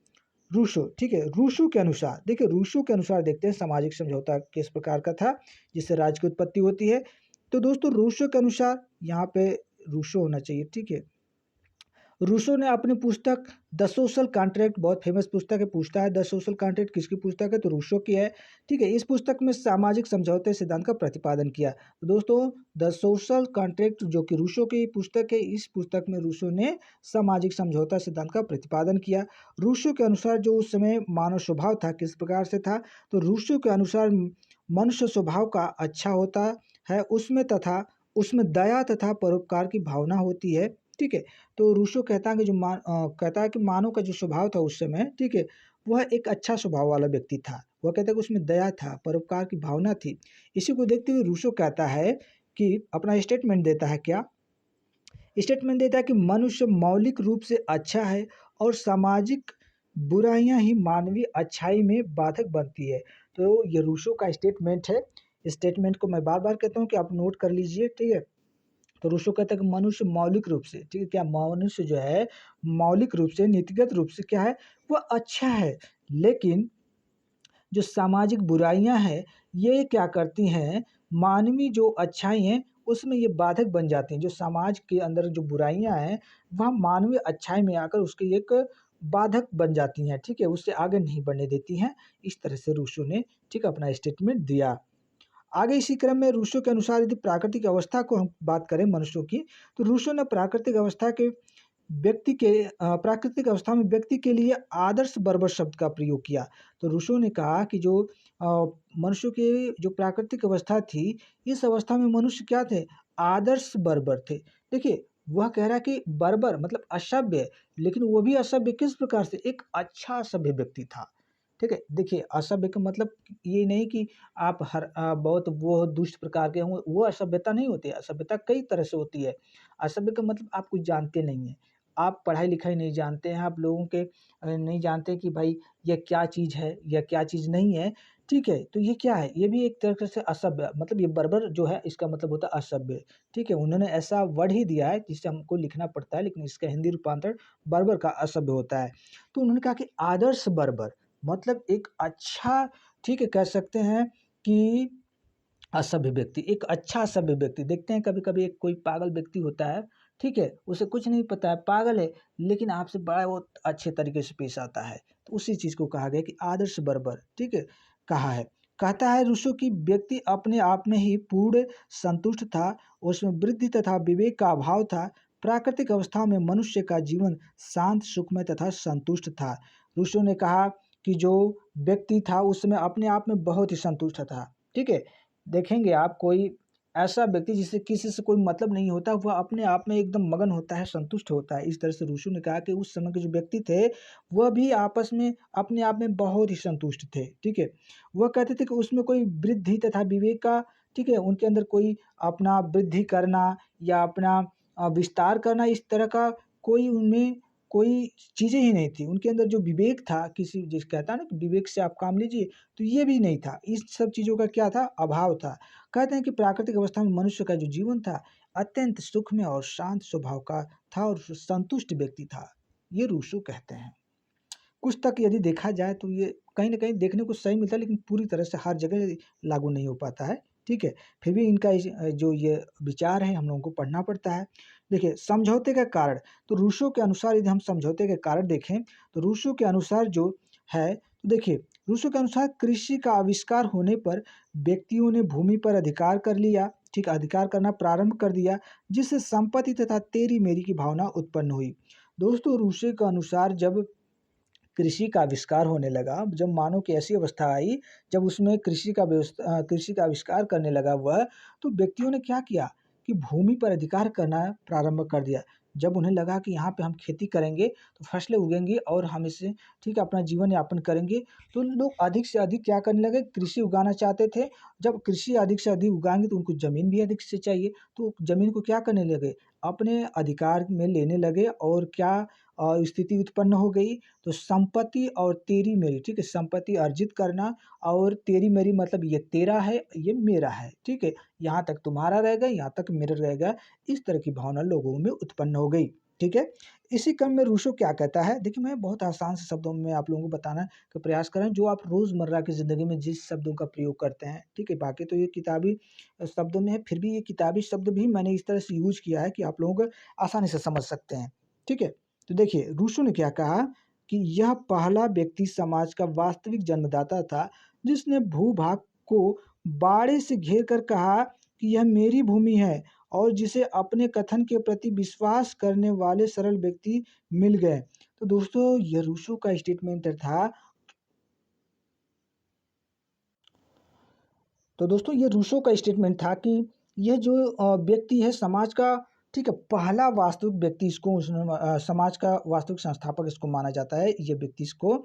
रूसो, ठीक है, रूसो के अनुसार, देखिए रूसो के अनुसार देखते हैं सामाजिक समझौता किस प्रकार का था, जिससे राज्य की उत्पत्ति होती है। तो दोस्तों रूसो के अनुसार यहाँ पे रूसो होना चाहिए, ठीक है। रूसो ने अपनी पुस्तक द सोशल कॉन्ट्रैक्ट, बहुत फेमस पुस्तक है, पूछता है द सोशल कॉन्ट्रैक्ट किसकी पुस्तक है, तो रूसो की है, ठीक है। इस पुस्तक में सामाजिक समझौते सिद्धांत का प्रतिपादन किया। तो दोस्तों द सोशल कॉन्ट्रैक्ट जो कि रूसो की पुस्तक है, इस पुस्तक में रूसो ने सामाजिक समझौता सिद्धांत का प्रतिपादन किया। रूसो के अनुसार जो उस समय मानव स्वभाव था, किस प्रकार से था, तो रूसो के अनुसार मनुष्य स्वभाव का अच्छा होता है, उसमें दया तथा परोपकार की भावना होती है, ठीक है। तो रूसो कहता है कि कहता है कि मानव का जो स्वभाव था उस समय, ठीक है, वह एक अच्छा स्वभाव वाला व्यक्ति था। वह कहता है कि उसमें दया था, परोपकार की भावना थी। इसी को देखते हुए रूसो कहता है कि अपना स्टेटमेंट देता है, क्या स्टेटमेंट देता है कि मनुष्य मौलिक रूप से अच्छा है और सामाजिक बुराइयां ही मानवीय अच्छाई में बाधक बनती है। तो ये रूसो का स्टेटमेंट है। स्टेटमेंट को मैं बार बार कहता हूँ कि आप नोट कर लीजिए, ठीक है। तो रूसो कहता है कि मनुष्य मौलिक रूप से, ठीक है, क्या मनुष्य जो है मौलिक रूप से, नीतिगत रूप से क्या है, वह अच्छा है, लेकिन जो सामाजिक बुराइयां हैं, ये क्या करती हैं, मानवीय जो अच्छाई हैं उसमें ये बाधक बन जाती हैं। जो समाज के अंदर जो बुराइयां हैं, वह मानवीय अच्छाई में आकर उसकी एक बाधक बन जाती हैं, ठीक है, उससे आगे नहीं बढ़ने देती हैं। इस तरह से रूसो ने, ठीक है, अपना स्टेटमेंट दिया। आगे इसी क्रम में रूसो के अनुसार यदि प्राकृतिक अवस्था को हम बात करें मनुष्यों की, तो रूसो ने प्राकृतिक अवस्था में व्यक्ति के लिए आदर्श बर्बर शब्द का प्रयोग किया। तो रूसो ने कहा कि जो मनुष्य की जो प्राकृतिक अवस्था थी, इस अवस्था में मनुष्य क्या थे, आदर्श बर्बर थे। देखिए, वह कह रहा है कि बर्बर मतलब असभ्य, लेकिन वो भी असभ्य किस प्रकार से, एक अच्छा सभ्य व्यक्ति था, ठीक है। देखिए, असभ्य का मतलब ये नहीं कि आप बहुत वो दुष्ट प्रकार के हों, वो असभ्यता नहीं होती है, असभ्यता कई तरह से होती है। असभ्य का मतलब आप कुछ जानते नहीं हैं, आप पढ़ाई-लिखाई नहीं जानते हैं, आप लोगों के नहीं जानते कि भाई ये क्या चीज़ है या क्या चीज़ नहीं है, ठीक है। तो ये क्या है? ये भी एक तरह से असभ्य, मतलब ये बर्बर जो है इसका मतलब होता है असभ्य, ठीक है। उन्होंने ऐसा वर्ड ही दिया है जिससे हमको लिखना पड़ता है, लेकिन इसका हिंदी रूपांतरण बर्बर का असभ्य होता है। तो उन्होंने कहा कि आदर्श बर्बर मतलब एक अच्छा, ठीक है, कह सकते हैं कि असभ्य व्यक्ति, एक अच्छा असभ्य व्यक्ति। देखते हैं कभी-कभी एक कोई पागल व्यक्ति होता है, ठीक है? उसे कुछ नहीं पता है, पागल है, लेकिन आपसे बड़ा वो अच्छे तरीके से पेश आता है। तो उसी चीज़ को कहा गया कि आदर्श बर्बर, ठीक है? कहा है। कहता है रूसो कि व्यक्ति अपने आप में ही पूर्ण संतुष्ट था, उसमें वृद्धि तथा विवेक का अभाव था। प्राकृतिक अवस्था में मनुष्य का जीवन शांत, सुखमय तथा संतुष्ट था। रूसो ने कहा कि जो व्यक्ति था उस समय अपने आप में बहुत ही संतुष्ट था, ठीक है? देखेंगे आप कोई ऐसा व्यक्ति जिसे किसी से कोई मतलब नहीं होता, वह अपने आप में एकदम मगन होता है, संतुष्ट होता है। इस तरह से रूसो ने कहा कि उस समय के जो व्यक्ति थे, वह भी आपस में अपने आप में बहुत ही संतुष्ट थे, ठीक है? वह कहते थे कि उसमें कोई वृद्धि तथा विवेक का, ठीक है, उनके अंदर कोई अपना वृद्धि करना या अपना विस्तार करना, इस तरह का कोई उनमें कोई चीज़ें ही नहीं थी। उनके अंदर जो विवेक था, किसी जिस कहता है ना कि विवेक से आप काम लीजिए, तो ये भी नहीं था। इस सब चीज़ों का क्या था? अभाव था। कहते हैं कि प्राकृतिक अवस्था में मनुष्य का जो जीवन था, अत्यंत सुखमय और शांत स्वभाव का था और संतुष्ट व्यक्ति था। ये रूसो कहते हैं। कुछ तक यदि देखा जाए तो ये कहीं न कहीं देखने को सही मिलता है, लेकिन पूरी तरह से हर जगह लागू नहीं हो पाता है, ठीक है? फिर भी इनका जो ये विचार है हम लोगों को पढ़ना पड़ता है। देखिए समझौते का कारण, तो रूसो के अनुसार यदि हम समझौते के कारण देखें, तो रूसो के अनुसार जो है, तो देखिए रूसो के अनुसार कृषि का आविष्कार होने पर व्यक्तियों ने भूमि पर अधिकार कर लिया, ठीक है? अधिकार करना प्रारंभ कर दिया, जिससे संपत्ति तथा तेरी-मेरी की भावना उत्पन्न हुई। दोस्तों रूसो के अनुसार जब कृषि का आविष्कार होने लगा, जब मानव की ऐसी अवस्था आई, जब उसमें कृषि का आविष्कार करने लगा वह, तो व्यक्तियों ने क्या किया कि भूमि पर अधिकार करना प्रारंभ कर दिया। जब उन्हें लगा कि यहाँ पे हम खेती करेंगे, तो फसलें उगेंगी और हम इससे ठीक है, अपना जीवन यापन करेंगे, तो लोग अधिक से अधिक क्या करने लगे, कृषि उगाना चाहते थे। जब कृषि अधिक से अधिक उगाएँगे, तो उनको ज़मीन भी अधिक से चाहिए, तो ज़मीन को क्या करने लगे, अपने अधिकार में लेने लगे और क्या स्थिति उत्पन्न हो गई, तो संपत्ति और तेरी-मेरी, ठीक है? संपत्ति अर्जित करना और तेरी-मेरी मतलब ये तेरा है, ये मेरा है, ठीक है? यहाँ तक तुम्हारा रहेगा, यहाँ तक मेरा रहेगा, इस तरह की भावना लोगों में उत्पन्न हो गई, ठीक है? इसी क्रम में रूसो क्या कहता है, देखिए मैं बहुत आसान से शब्दों में आप लोगों को बताना का प्रयास कर रहा हूँ, जो आप रोज़मर्रा की ज़िंदगी में जिस शब्दों का प्रयोग करते हैं, ठीक है? बाकी तो ये किताबी शब्दों में है, फिर भी ये किताबी शब्द भी मैंने इस तरह से यूज़ किया है कि आप लोगों को आसानी से समझ सकते हैं, ठीक है? तो देखिए रूसो ने क्या कहा कि यह पहला व्यक्ति समाज का वास्तविक जन्मदाता था, जिसने भूभाग को बाड़े से घेर कर कहा कि यह मेरी भूमि है और जिसे अपने कथन के प्रति विश्वास करने वाले सरल व्यक्ति मिल गए। तो दोस्तों ये रूसो का स्टेटमेंट था। तो दोस्तों ये रूसो का स्टेटमेंट था कि यह जो व्यक्ति है समाज का, ठीक है, पहला वास्तविक व्यक्ति इसको समाज का वास्तविक संस्थापक इसको माना जाता है, ये व्यक्ति इसको,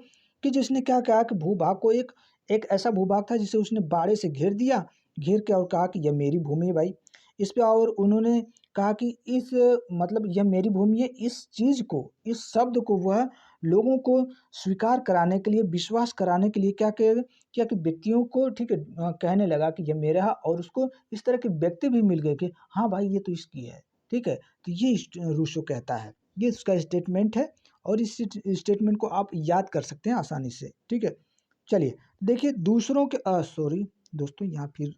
कि जिसने क्या कहा कि भूभाग को एक एक ऐसा भूभाग था जिसे उसने बाड़े से घेर दिया, घेर के और कहा कि यह मेरी भूमि है भाई। इस पे और उन्होंने कहा कि इस मतलब यह मेरी भूमि है, इस चीज़ को, इस शब्द को वह लोगों को स्वीकार कराने के लिए, विश्वास कराने के लिए क्या कि व्यक्तियों को, ठीक है, कहने लगा कि ये मेरा है और उसको इस तरह के व्यक्ति भी मिल गए कि हाँ भाई ये तो इसकी है, ठीक है? तो ये रूसो कहता है, ये उसका स्टेटमेंट है और इस स्टेटमेंट को आप याद कर सकते हैं आसानी से, ठीक है? चलिए देखिए दूसरों के सॉरी दोस्तों यहाँ फिर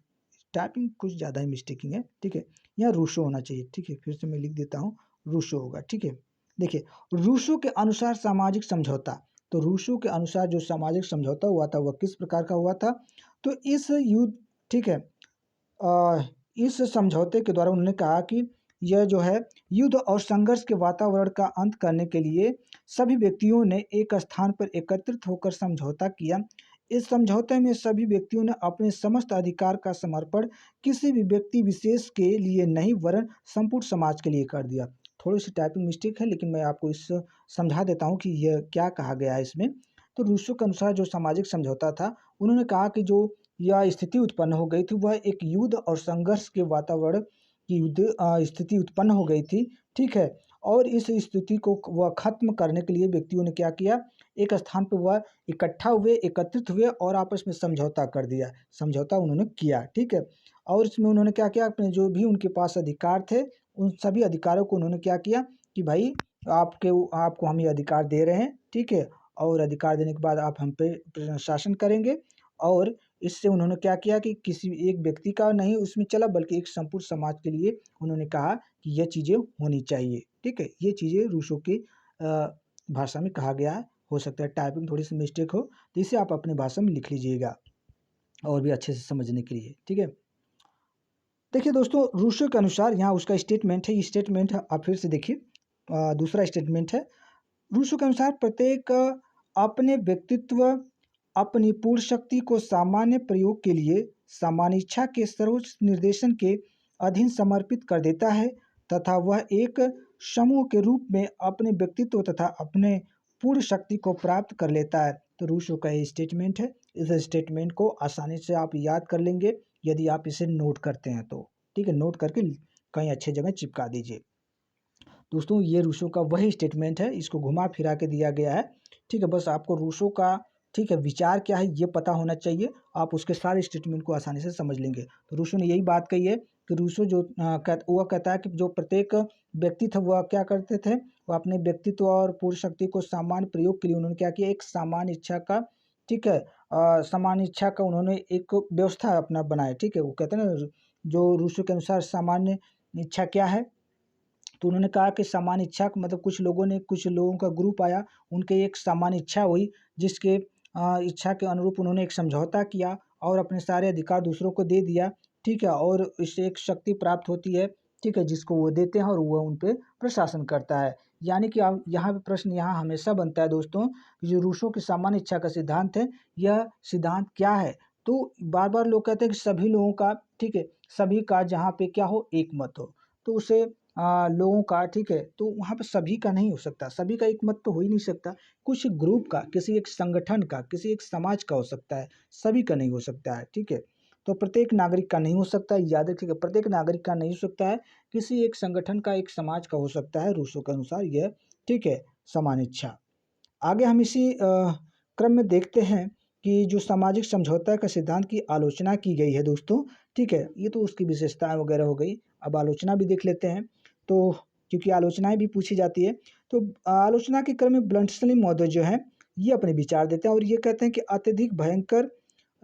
टाइपिंग कुछ ज़्यादा ही मिस्टेकिंग है, ठीक है? यहाँ रूसो होना चाहिए, ठीक है? फिर से मैं लिख देता हूँ, रूसो होगा, ठीक है? देखिए रूसो के अनुसार सामाजिक समझौता, तो रूसो के अनुसार जो सामाजिक समझौता हुआ था वह किस प्रकार का हुआ था? तो इस युद्ध, ठीक है, इस समझौते के द्वारा उन्होंने कहा कि यह जो है युद्ध और संघर्ष के वातावरण का अंत करने के लिए सभी व्यक्तियों ने एक स्थान पर एकत्रित होकर समझौता किया। इस समझौते में सभी व्यक्तियों ने अपने समस्त अधिकार का समर्पण किसी भी व्यक्ति विशेष के लिए नहीं वरन संपूर्ण समाज के लिए कर दिया। थोड़ी-सी टाइपिंग मिस्टेक है लेकिन मैं आपको इस समझा देता हूँ कि यह क्या कहा गया है इसमें। तो रूसो के अनुसार जो सामाजिक समझौता था, उन्होंने कहा कि जो यह स्थिति उत्पन्न हो गई थी वह एक युद्ध और संघर्ष के वातावरण की स्थिति उत्पन्न हो गई थी, ठीक है? और इस स्थिति को वह ख़त्म करने के लिए व्यक्तियों ने क्या किया, एक स्थान पे वह इकट्ठा हुए, एकत्रित हुए और आपस में समझौता कर दिया। समझौता उन्होंने किया, ठीक है? और इसमें उन्होंने क्या किया, अपने जो भी उनके पास अधिकार थे, उन सभी अधिकारों को उन्होंने क्या किया कि भाई आपको हम ये अधिकार दे रहे हैं, ठीक है? और अधिकार देने के बाद आप हम पे शासन करेंगे और इससे उन्होंने क्या किया कि किसी एक व्यक्ति का नहीं उसमें चला, बल्कि एक संपूर्ण समाज के लिए उन्होंने कहा कि यह चीज़ें होनी चाहिए। ठीक है, ये चीज़ें रूसो की भाषा में कहा गया है। हो सकता है टाइपिंग थोड़ी सी मिस्टेक हो, तो इसे आप अपनी भाषा में लिख लीजिएगा और भी अच्छे से समझने के लिए। ठीक है, देखिए दोस्तों, रूसो के अनुसार यहाँ उसका स्टेटमेंट है, ये स्टेटमेंट आप फिर से देखिए। दूसरा स्टेटमेंट है, रूसो के अनुसार प्रत्येक अपने व्यक्तित्व, अपनी पूर्ण शक्ति को सामान्य प्रयोग के लिए सामान्य इच्छा के सर्वोच्च निर्देशन के अधीन समर्पित कर देता है, तथा वह एक समूह के रूप में अपने व्यक्तित्व तथा अपने पूर्ण शक्ति को प्राप्त कर लेता है। तो रूसो का ये स्टेटमेंट है। इस स्टेटमेंट को आसानी से आप याद कर लेंगे यदि आप इसे नोट करते हैं तो। ठीक है, नोट करके कहीं अच्छे जगह चिपका दीजिए। दोस्तों, ये रूसो का वही स्टेटमेंट है, इसको घुमा फिरा के दिया गया है। ठीक है, बस आपको रूसो का, ठीक है, विचार क्या है ये पता होना चाहिए, आप उसके सारे स्टेटमेंट को आसानी से समझ लेंगे। तो रूसो ने यही बात कही है कि रूसो जो वह कहता है कि जो प्रत्येक व्यक्ति था वह क्या करते थे, वह अपने व्यक्तित्व और पूर्ण शक्ति को सामान्य प्रयोग के लिए उन्होंने क्या किया, एक सामान्य इच्छा का, ठीक है, सामान्य इच्छा का उन्होंने एक व्यवस्था अपना बनाया। ठीक है, वो कहते हैं ना, जो रूसो के अनुसार सामान्य इच्छा क्या है, तो उन्होंने कहा कि सामान्य इच्छा मतलब कुछ लोगों का ग्रुप आया, उनके एक सामान्य इच्छा हुई, जिसके इच्छा के अनुरूप उन्होंने एक समझौता किया और अपने सारे अधिकार दूसरों को दे दिया। ठीक है, और इससे एक शक्ति प्राप्त होती है। ठीक है, जिसको वो देते हैं और वह उन पे प्रशासन करता है। यानी कि अब यहाँ पे प्रश्न यहाँ हमेशा बनता है दोस्तों, कि जो रूसो की सामान्य इच्छा का सिद्धांत है, यह सिद्धांत क्या है? तो बार बार लोग कहते हैं कि सभी लोगों का, ठीक है, सभी का जहाँ पे क्या हो, एक मत हो, तो उसे लोगों का, ठीक है, तो वहाँ पे सभी का नहीं हो सकता, सभी का एक मत तो हो ही नहीं सकता। कुछ ग्रुप का, किसी एक संगठन का, किसी एक समाज का हो सकता है, सभी का नहीं हो सकता है। ठीक है, तो प्रत्येक नागरिक का नहीं हो सकता, याद रखिएगा, प्रत्येक नागरिक का नहीं हो सकता है, किसी एक संगठन का, एक समाज का हो सकता है, रूसो के अनुसार यह, ठीक है, समान इच्छा। आगे हम इसी क्रम में देखते हैं कि जो सामाजिक समझौता का सिद्धांत की आलोचना की गई है दोस्तों। ठीक है, ये तो उसकी विशेषताएं वगैरह हो गई, अब आलोचना भी देख लेते हैं। तो क्योंकि आलोचनाएं भी पूछी जाती है, तो आलोचना के क्रम में ब्लंटसली महोदय जो है, ये अपने विचार देते हैं और ये कहते हैं कि अत्यधिक भयंकर,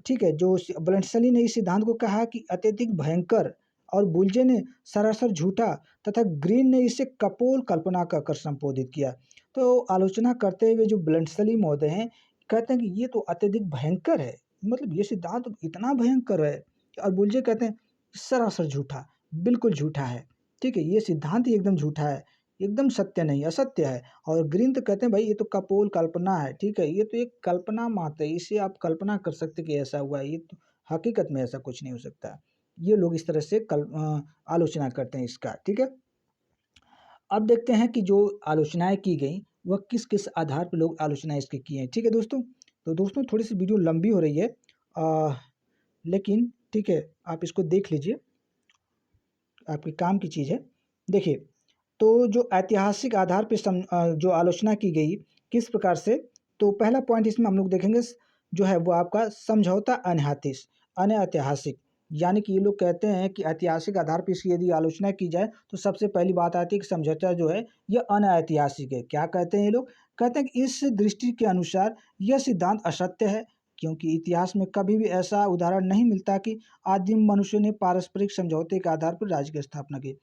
ठीक है, जो ब्लंटसली ने इस सिद्धांत को कहा कि अत्यधिक भयंकर, और बुल्जे ने सरासर झूठा, तथा ग्रीन ने इसे कपोल कल्पना कहकर संबोधित किया। तो आलोचना करते हुए जो ब्लंटसली महोदय हैं, कहते हैं कि ये तो अत्यधिक भयंकर है, मतलब ये सिद्धांत इतना भयंकर है, और बुल्जे कहते हैं सरासर झूठा, बिल्कुल झूठा है। ठीक है, ये सिद्धांत ही एकदम झूठा है, एकदम सत्य नहीं, असत्य है। और ग्रीन तो कहते हैं भाई ये तो कपोल कल्पना है। ठीक है, ये तो एक कल्पना मात्र है, इसे आप कल्पना कर सकते कि ऐसा हुआ है, ये तो हकीकत में ऐसा कुछ नहीं हो सकता। ये लोग इस तरह से आलोचना करते हैं इसका। ठीक है, अब देखते हैं कि जो आलोचनाएं की गई वह किस किस आधार पर लोग आलोचनाएं इसकी की हैं। ठीक है दोस्तों, तो दोस्तों थोड़ी सी वीडियो लंबी हो रही है, लेकिन ठीक है, आप इसको देख लीजिए, आपके काम की चीज़ है। देखिए, तो जो ऐतिहासिक आधार पे जो आलोचना की गई किस प्रकार से, तो पहला पॉइंट इसमें हम लोग देखेंगे जो है वो आपका समझौता अनऐतिहासिक। यानी कि ये लोग कहते हैं कि ऐतिहासिक आधार पर इसकी यदि आलोचना की जाए तो सबसे पहली बात आती है कि समझौता जो है यह अनऐतिहासिक है। क्या कहते हैं ये लोग? कहते हैं कि इस दृष्टि के अनुसार यह सिद्धांत असत्य है, क्योंकि इतिहास में कभी भी ऐसा उदाहरण नहीं मिलता कि आदिम मनुष्य ने पारस्परिक समझौते के आधार पर राज्य की स्थापना की।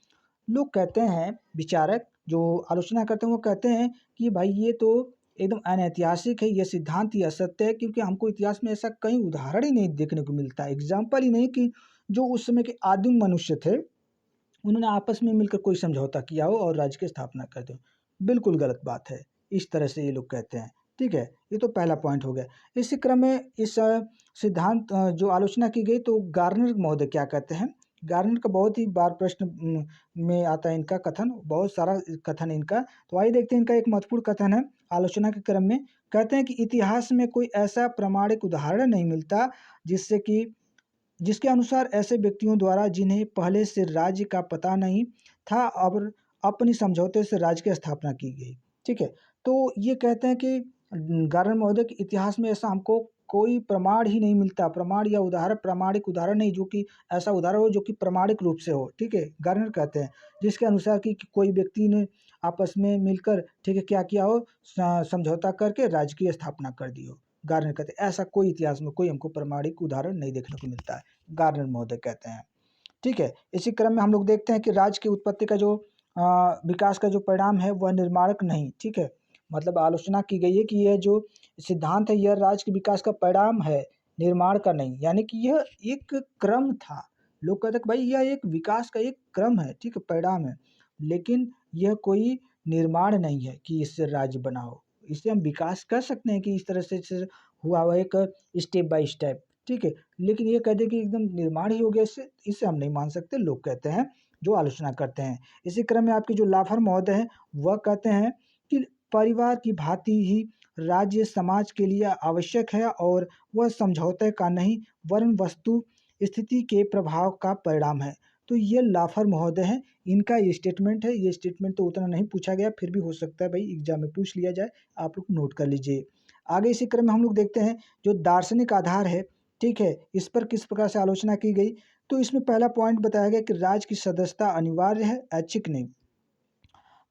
लोग कहते हैं, विचारक जो आलोचना करते हैं वो कहते हैं कि भाई ये तो एकदम अनैतिहासिक है, ये सिद्धांत ही असत्य है, क्योंकि हमको इतिहास में ऐसा कहीं उदाहरण ही नहीं देखने को मिलता, एग्जाम्पल ही नहीं कि जो उस समय के आदिम मनुष्य थे उन्होंने आपस में मिलकर कोई समझौता किया हो और राज्य की स्थापना कर दो। बिल्कुल गलत बात है, इस तरह से ये लोग कहते हैं। ठीक है, ये तो पहला पॉइंट हो गया। इसी क्रम में इस सिद्धांत जो आलोचना की गई, तो गार्नर महोदय क्या कहते हैं? गार्नर का बहुत ही बार प्रश्न में आता है इनका कथन, बहुत सारा कथन इनका। तो आइए देखते हैं, इनका एक महत्वपूर्ण कथन है आलोचना के क्रम में। कहते हैं कि इतिहास में कोई ऐसा प्रामाणिक उदाहरण नहीं मिलता जिससे कि जिसके अनुसार ऐसे व्यक्तियों द्वारा जिन्हें पहले से राज्य का पता नहीं था और अपनी समझौते से राज्य की स्थापना की गई। ठीक है, तो ये कहते हैं कि गार्नर महोदय के इतिहास में ऐसा हमको कोई प्रमाण ही नहीं मिलता, प्रमाण या उदाहरण, प्रामाणिक उदाहरण नहीं जो कि ऐसा उदाहरण हो जो कि प्रामाणिक रूप से हो। ठीक है, गार्नर कहते हैं जिसके अनुसार कि कोई व्यक्ति ने आपस में मिलकर, ठीक है, क्या किया हो, समझौता करके राज्य की स्थापना कर दी हो। गार्नर कहते हैं। ऐसा कोई इतिहास में कोई हमको प्रमाणिक उदाहरण नहीं देखने को मिलता है, गार्नर महोदय कहते हैं। ठीक है, इसी क्रम में हम लोग देखते हैं कि राज्य की उत्पत्ति का जो विकास का जो परिणाम है वह निर्माणक नहीं। ठीक है, मतलब आलोचना की गई है कि यह जो सिद्धांत है यह राज्य के विकास का परिणाम है, निर्माण का नहीं। यानी कि यह एक क्रम था। लोग कहते हैं कि भाई यह एक विकास का एक क्रम है, ठीक है, परिणाम है, लेकिन यह कोई निर्माण नहीं है कि इससे राज्य बना हो। इसे हम विकास कह सकते हैं कि इस तरह से हुआ हुआ एक स्टेप बाय स्टेप। ठीक है, लेकिन ये कह दें कि एकदम निर्माण ही हो गया, इससे इसे हम नहीं मान सकते, लोग कहते हैं जो आलोचना करते हैं। इसी क्रम में आपके जो लाफर महोदय हैं वह कहते हैं कि परिवार की भांति ही राज्य समाज के लिए आवश्यक है और वह समझौते का नहीं वरन वस्तु स्थिति के प्रभाव का परिणाम है। तो ये लाफर महोदय हैं, इनका ये स्टेटमेंट है। ये स्टेटमेंट तो उतना नहीं पूछा गया, फिर भी हो सकता है भाई एग्जाम में पूछ लिया जाए, आप लोग नोट कर लीजिए। आगे इसी क्रम में हम लोग देखते हैं जो दार्शनिक आधार है, ठीक है, इस पर किस प्रकार से आलोचना की गई। तो इसमें पहला पॉइंट बताया गया कि राज्य की सदस्यता अनिवार्य है, ऐच्छिक नहीं।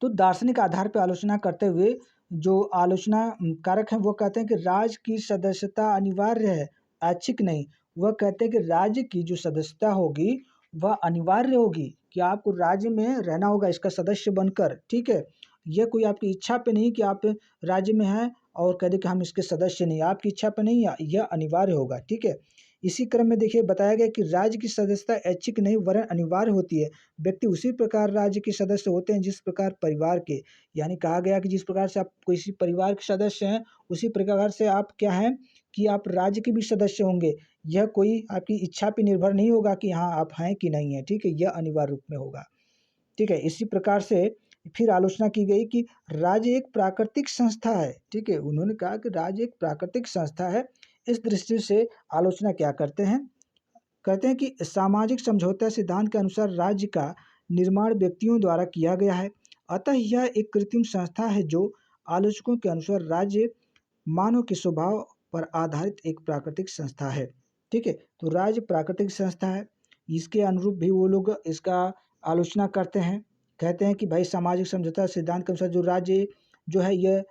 तो दार्शनिक आधार पर आलोचना करते हुए जो आलोचना कारक हैं वो कहते हैं कि राज्य की सदस्यता अनिवार्य है, ऐच्छिक नहीं। वह कहते हैं कि राज्य की जो सदस्यता होगी वह अनिवार्य होगी, कि आपको राज्य में रहना होगा इसका सदस्य बनकर। ठीक है, यह कोई आपकी इच्छा पे नहीं कि आप राज्य में हैं और कह दें कि हम इसके सदस्य नहीं, आपकी इच्छा पे नहीं, यह अनिवार्य होगा। ठीक है, इसी क्रम में देखिए बताया गया कि राज्य की सदस्यता ऐच्छिक नहीं वरन अनिवार्य होती है। व्यक्ति उसी प्रकार राज्य के सदस्य होते हैं जिस प्रकार परिवार के, यानी कहा गया कि जिस प्रकार से आप किसी परिवार के सदस्य हैं उसी प्रकार से आप क्या हैं कि आप राज्य के भी सदस्य होंगे। यह कोई आपकी इच्छा पे निर्भर नहीं होगा कि हाँ आप हैं कि नहीं है। ठीक है, यह अनिवार्य रूप में होगा। ठीक है, इसी प्रकार से फिर आलोचना की गई कि राज्य एक प्राकृतिक संस्था है। ठीक है, उन्होंने कहा कि राज्य एक प्राकृतिक संस्था है। इस दृष्टि से आलोचना क्या करते हैं, कहते हैं कि सामाजिक समझौता सिद्धांत के अनुसार राज्य का निर्माण व्यक्तियों द्वारा किया गया है, अतः यह एक कृत्रिम संस्था है। जो आलोचकों के अनुसार राज्य मानव के स्वभाव पर आधारित एक प्राकृतिक संस्था है। ठीक है, तो राज्य प्राकृतिक संस्था है, इसके अनुरूप भी वो लोग इसका आलोचना करते हैं। कहते हैं कि भाई सामाजिक समझौता सिद्धांत के अनुसार जो राज्य जो है यह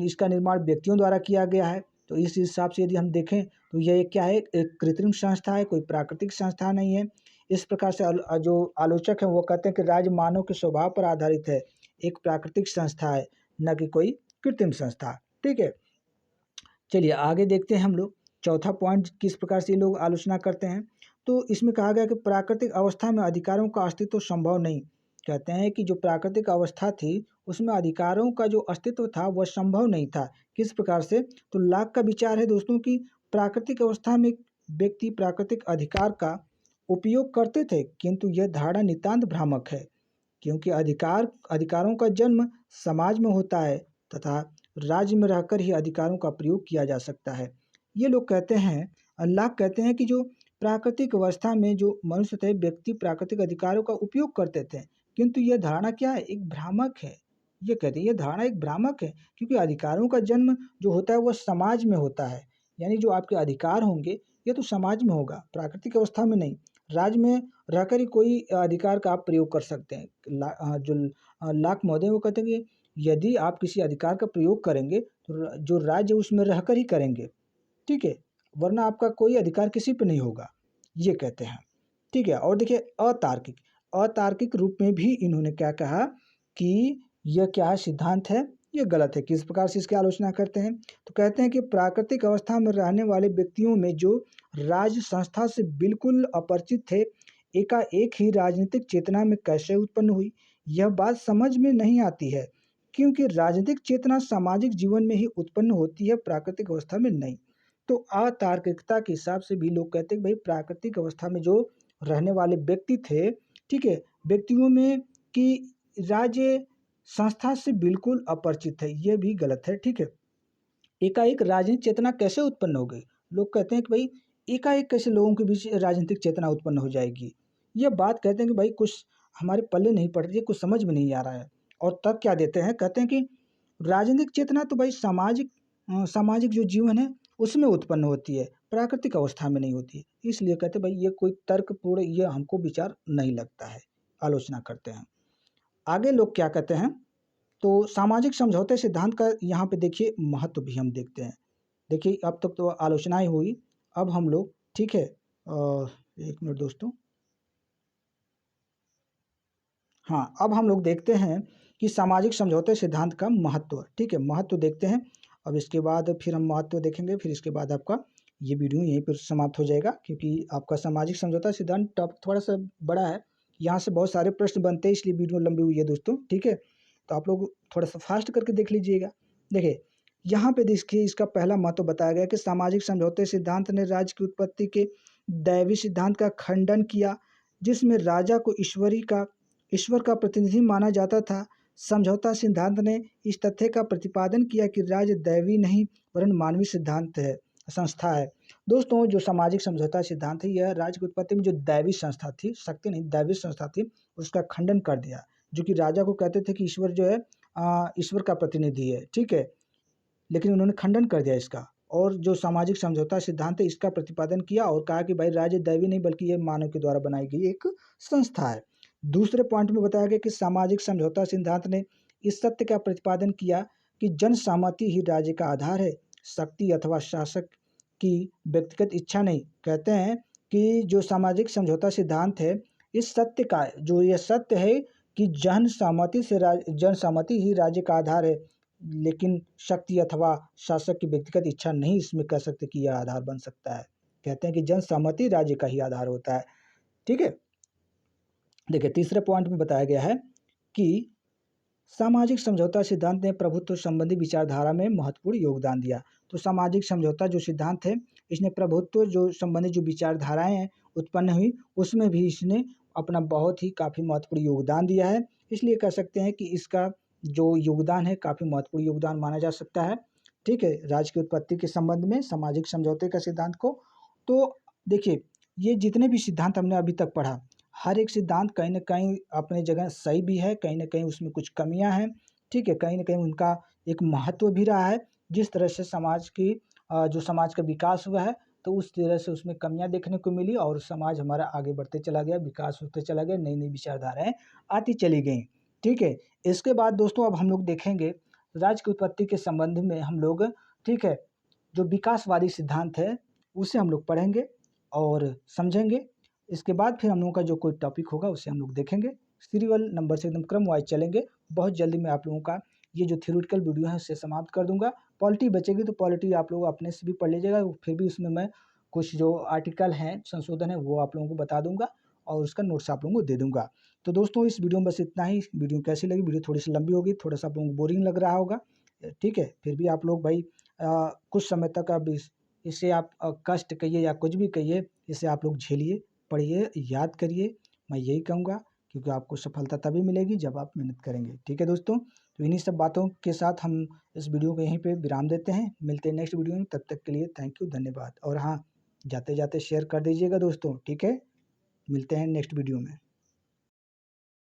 इसका निर्माण व्यक्तियों द्वारा किया गया है। तो इस हिसाब से यदि हम देखें तो यह क्या है, एक कृत्रिम संस्था है, कोई प्राकृतिक संस्था नहीं है। इस प्रकार से जो आलोचक हैं वो कहते हैं कि राज्य मानव के स्वभाव पर आधारित है, एक प्राकृतिक संस्था है, न कि कोई कृत्रिम संस्था। ठीक है, चलिए आगे देखते हैं हम लोग चौथा पॉइंट किस प्रकार से ये लोग आलोचना करते हैं। तो इसमें कहा गया कि प्राकृतिक अवस्था में अधिकारों का अस्तित्व संभव नहीं। कहते हैं कि जो प्राकृतिक अवस्था थी उसमें अधिकारों का जो अस्तित्व था वह संभव नहीं था। किस प्रकार से, तो लाक का विचार है दोस्तों कि प्राकृतिक अवस्था में व्यक्ति प्राकृतिक अधिकार का उपयोग करते थे, किंतु यह धारणा नितांत भ्रामक है, क्योंकि अधिकारों का जन्म समाज में होता है तथा राज्य में रहकर ही अधिकारों का प्रयोग किया जा सकता है। ये लोग कहते हैं, अल्लाह कहते हैं कि जो प्राकृतिक अवस्था में जो मनुष्य थे व्यक्ति प्राकृतिक अधिकारों का उपयोग करते थे, किंतु यह धारणा क्या है, एक भ्रामक है। ये कहते हैं यह धारणा एक भ्रामक है, क्योंकि अधिकारों का जन्म जो होता है वह समाज में होता है। यानी जो आपके अधिकार होंगे ये तो समाज में होगा, प्राकृतिक अवस्था में नहीं। राज्य में रहकर ही कोई अधिकार का आप प्रयोग कर सकते हैं। लाख महोदय वो कहते हैं कि यदि आप किसी अधिकार का प्रयोग करेंगे तो जो राज्य उसमें रहकर ही करेंगे। ठीक है, वरना आपका कोई अधिकार किसी पे नहीं होगा, ये कहते हैं। ठीक है, और देखिए अतार्किक अतार्किक रूप में भी इन्होंने क्या कहा कि यह क्या सिद्धांत है, ये गलत है। किस प्रकार से इसकी आलोचना करते हैं, तो कहते हैं कि प्राकृतिक अवस्था में रहने वाले व्यक्तियों में जो राज्य संस्था से बिल्कुल अपरिचित थे, एकाएक ही राजनीतिक चेतना में कैसे उत्पन्न हुई, यह बात समझ में नहीं आती है, क्योंकि राजनीतिक चेतना सामाजिक जीवन में ही उत्पन्न होती है, प्राकृतिक अवस्था में नहीं। तो अतार्किकता के हिसाब से भी लोग कहते हैं कि भाई प्राकृतिक अवस्था में जो रहने वाले व्यक्ति थे, ठीक है, व्यक्तियों में कि राज्य संस्था से बिल्कुल अपरिचित है, ये भी गलत है। ठीक है, एकाएक राजनीतिक चेतना कैसे उत्पन्न हो गई, लोग कहते हैं कि भाई एकाएक कैसे लोगों के बीच राजनीतिक चेतना उत्पन्न हो जाएगी। ये बात कहते हैं कि भाई कुछ हमारे पल्ले नहीं पड़ रही है, कुछ समझ में नहीं आ रहा है। और तब क्या देते हैं, कहते हैं कि राजनीतिक चेतना तो भाई सामाजिक जो जीवन है उसमें उत्पन्न होती है, प्राकृतिक अवस्था में नहीं होती है। इसलिए कहते हैं भाई ये कोई तर्कपूर्ण, ये हमको विचार नहीं लगता है, आलोचना करते हैं। आगे लोग क्या कहते हैं, तो सामाजिक समझौते सिद्धांत का यहाँ पे देखिए महत्व भी हम देखते हैं। देखिए अब तक तो आलोचनाएँ हुई, अब हम लोग ठीक है 1 मिनट दोस्तों। हाँ, अब हम लोग देखते हैं कि सामाजिक समझौते सिद्धांत का महत्व, ठीक है? महत्व देखते हैं। अब इसके बाद फिर हम महत्व देखेंगे, फिर इसके बाद आपका ये वीडियो यहीं पर समाप्त हो जाएगा, क्योंकि आपका सामाजिक समझौता सिद्धांत टॉपिक थोड़ा-सा बड़ा है। यहाँ से बहुत सारे प्रश्न बनते हैं, इसलिए वीडियो लंबी हुई है दोस्तों, ठीक है? तो आप लोग थोड़ा-सा फ़ास्ट करके देख लीजिएगा। देखिए, यहाँ पे देखिए इसका पहला महत्व बताया गया है कि सामाजिक समझौते सिद्धांत ने राज्य की उत्पत्ति के दैवी सिद्धांत का खंडन किया, जिसमें राजा को ईश्वर का प्रतिनिधि माना जाता था। समझौता सिद्धांत ने इस तथ्य का प्रतिपादन किया कि राज्य दैवी नहीं वरन मानवीय सिद्धांत है संस्था है। दोस्तों, जो सामाजिक समझौता सिद्धांत है, यह राज्य की उत्पत्ति में जो दैवी संस्था थी, शक्ति नहीं दैवी संस्था थी, उसका खंडन कर दिया। जो कि राजा को कहते थे कि ईश्वर जो है ईश्वर का प्रतिनिधि है, ठीक है? लेकिन उन्होंने खंडन कर दिया इसका, और जो सामाजिक समझौता सिद्धांत है इसका प्रतिपादन किया और कहा कि भाई राज्य दैवी नहीं बल्कि ये मानव के द्वारा बनाई गई एक संस्था है। दूसरे पॉइंट में बताया गया कि सामाजिक समझौता सिद्धांत ने इस सत्य का प्रतिपादन किया कि जन सहमति ही राज्य का आधार है, शक्ति अथवा शासक की व्यक्तिगत इच्छा नहीं। कहते हैं कि जो सामाजिक समझौता सिद्धांत है, इस सत्य का जो ये सत्य है कि जन सहमति ही राज्य का आधार है, लेकिन शक्ति अथवा शासक की व्यक्तिगत इच्छा नहीं इसमें कह सकते कि यह आधार बन सकता है। कहते हैं कि जन सहमति राज्य का ही आधार होता है, ठीक है? देखिए तीसरे पॉइंट में बताया गया है कि सामाजिक समझौता सिद्धांत ने प्रभुत्व संबंधी विचारधारा में महत्वपूर्ण योगदान दिया। तो सामाजिक समझौता जो सिद्धांत है, इसने प्रभुत्व जो संबंधी जो विचारधाराएँ हैं उत्पन्न हुई, उसमें भी इसने अपना बहुत ही काफ़ी महत्वपूर्ण योगदान दिया है। इसलिए कह सकते हैं कि इसका जो योगदान है काफ़ी महत्वपूर्ण योगदान माना जा सकता है, ठीक है? राज्य की उत्पत्ति के संबंध में सामाजिक समझौते का सिद्धांत को। तो देखिए, ये जितने भी सिद्धांत हमने अभी तक पढ़ा, हर एक सिद्धांत कहीं न कहीं अपनी जगह सही भी है, कहीं न कहीं उसमें कुछ कमियाँ हैं, ठीक है? कहीं न कहीं उनका एक महत्व भी रहा है। जिस तरह से जो समाज का विकास हुआ है, तो उस तरह से उसमें कमियाँ देखने को मिली और समाज हमारा आगे बढ़ते चला गया, विकास होते चला गया, नई-नई विचारधाराएँ आती चली गईं, ठीक है? इसके बाद दोस्तों अब हम लोग देखेंगे राज्य की उत्पत्ति के संबंध में हम लोग, ठीक है? जो विकासवादी सिद्धांत है, उसे हम लोग पढ़ेंगे और समझेंगे। इसके बाद फिर हम लोगों का जो कोई टॉपिक होगा उसे हम लोग देखेंगे। सीरियल नंबर से एकदम क्रम वाइज़ चलेंगे। बहुत जल्दी मैं आप लोगों का ये जो थ्योरेटिकल वीडियो है उसे समाप्त कर दूँगा। पॉलिटी बचेगी तो पॉलिटी आप लोग अपने से भी पढ़ लीजिएगा, फिर भी उसमें मैं कुछ जो आर्टिकल हैं, संशोधन है वो आप लोगों को बता दूँगा और उसका नोट्स आप लोगों को दे दूँगा। तो दोस्तों इस वीडियो में बस इतना ही। वीडियो कैसी लगी? वीडियो थोड़ी-सी लंबी होगी, थोड़ा-सा आप लोगों को बोरिंग लग रहा होगा, ठीक है? फिर भी आप लोग भाई कुछ समय तक अब इसे आप कष्ट कहिए या कुछ भी कहिए, इसे आप लोग झेलिए, पढ़िए, याद करिए। मैं यही कहूँगा, क्योंकि आपको सफलता तभी मिलेगी जब आप मेहनत करेंगे। ठीक है दोस्तों? तो इन्हीं सब बातों के साथ हम इस वीडियो को यहीं पे विराम देते हैं। मिलते हैं नेक्स्ट वीडियो में, तब तक के लिए थैंक यू, धन्यवाद। और हाँ, जाते-जाते शेयर कर दीजिएगा दोस्तों, ठीक है? मिलते हैं नेक्स्ट वीडियो में।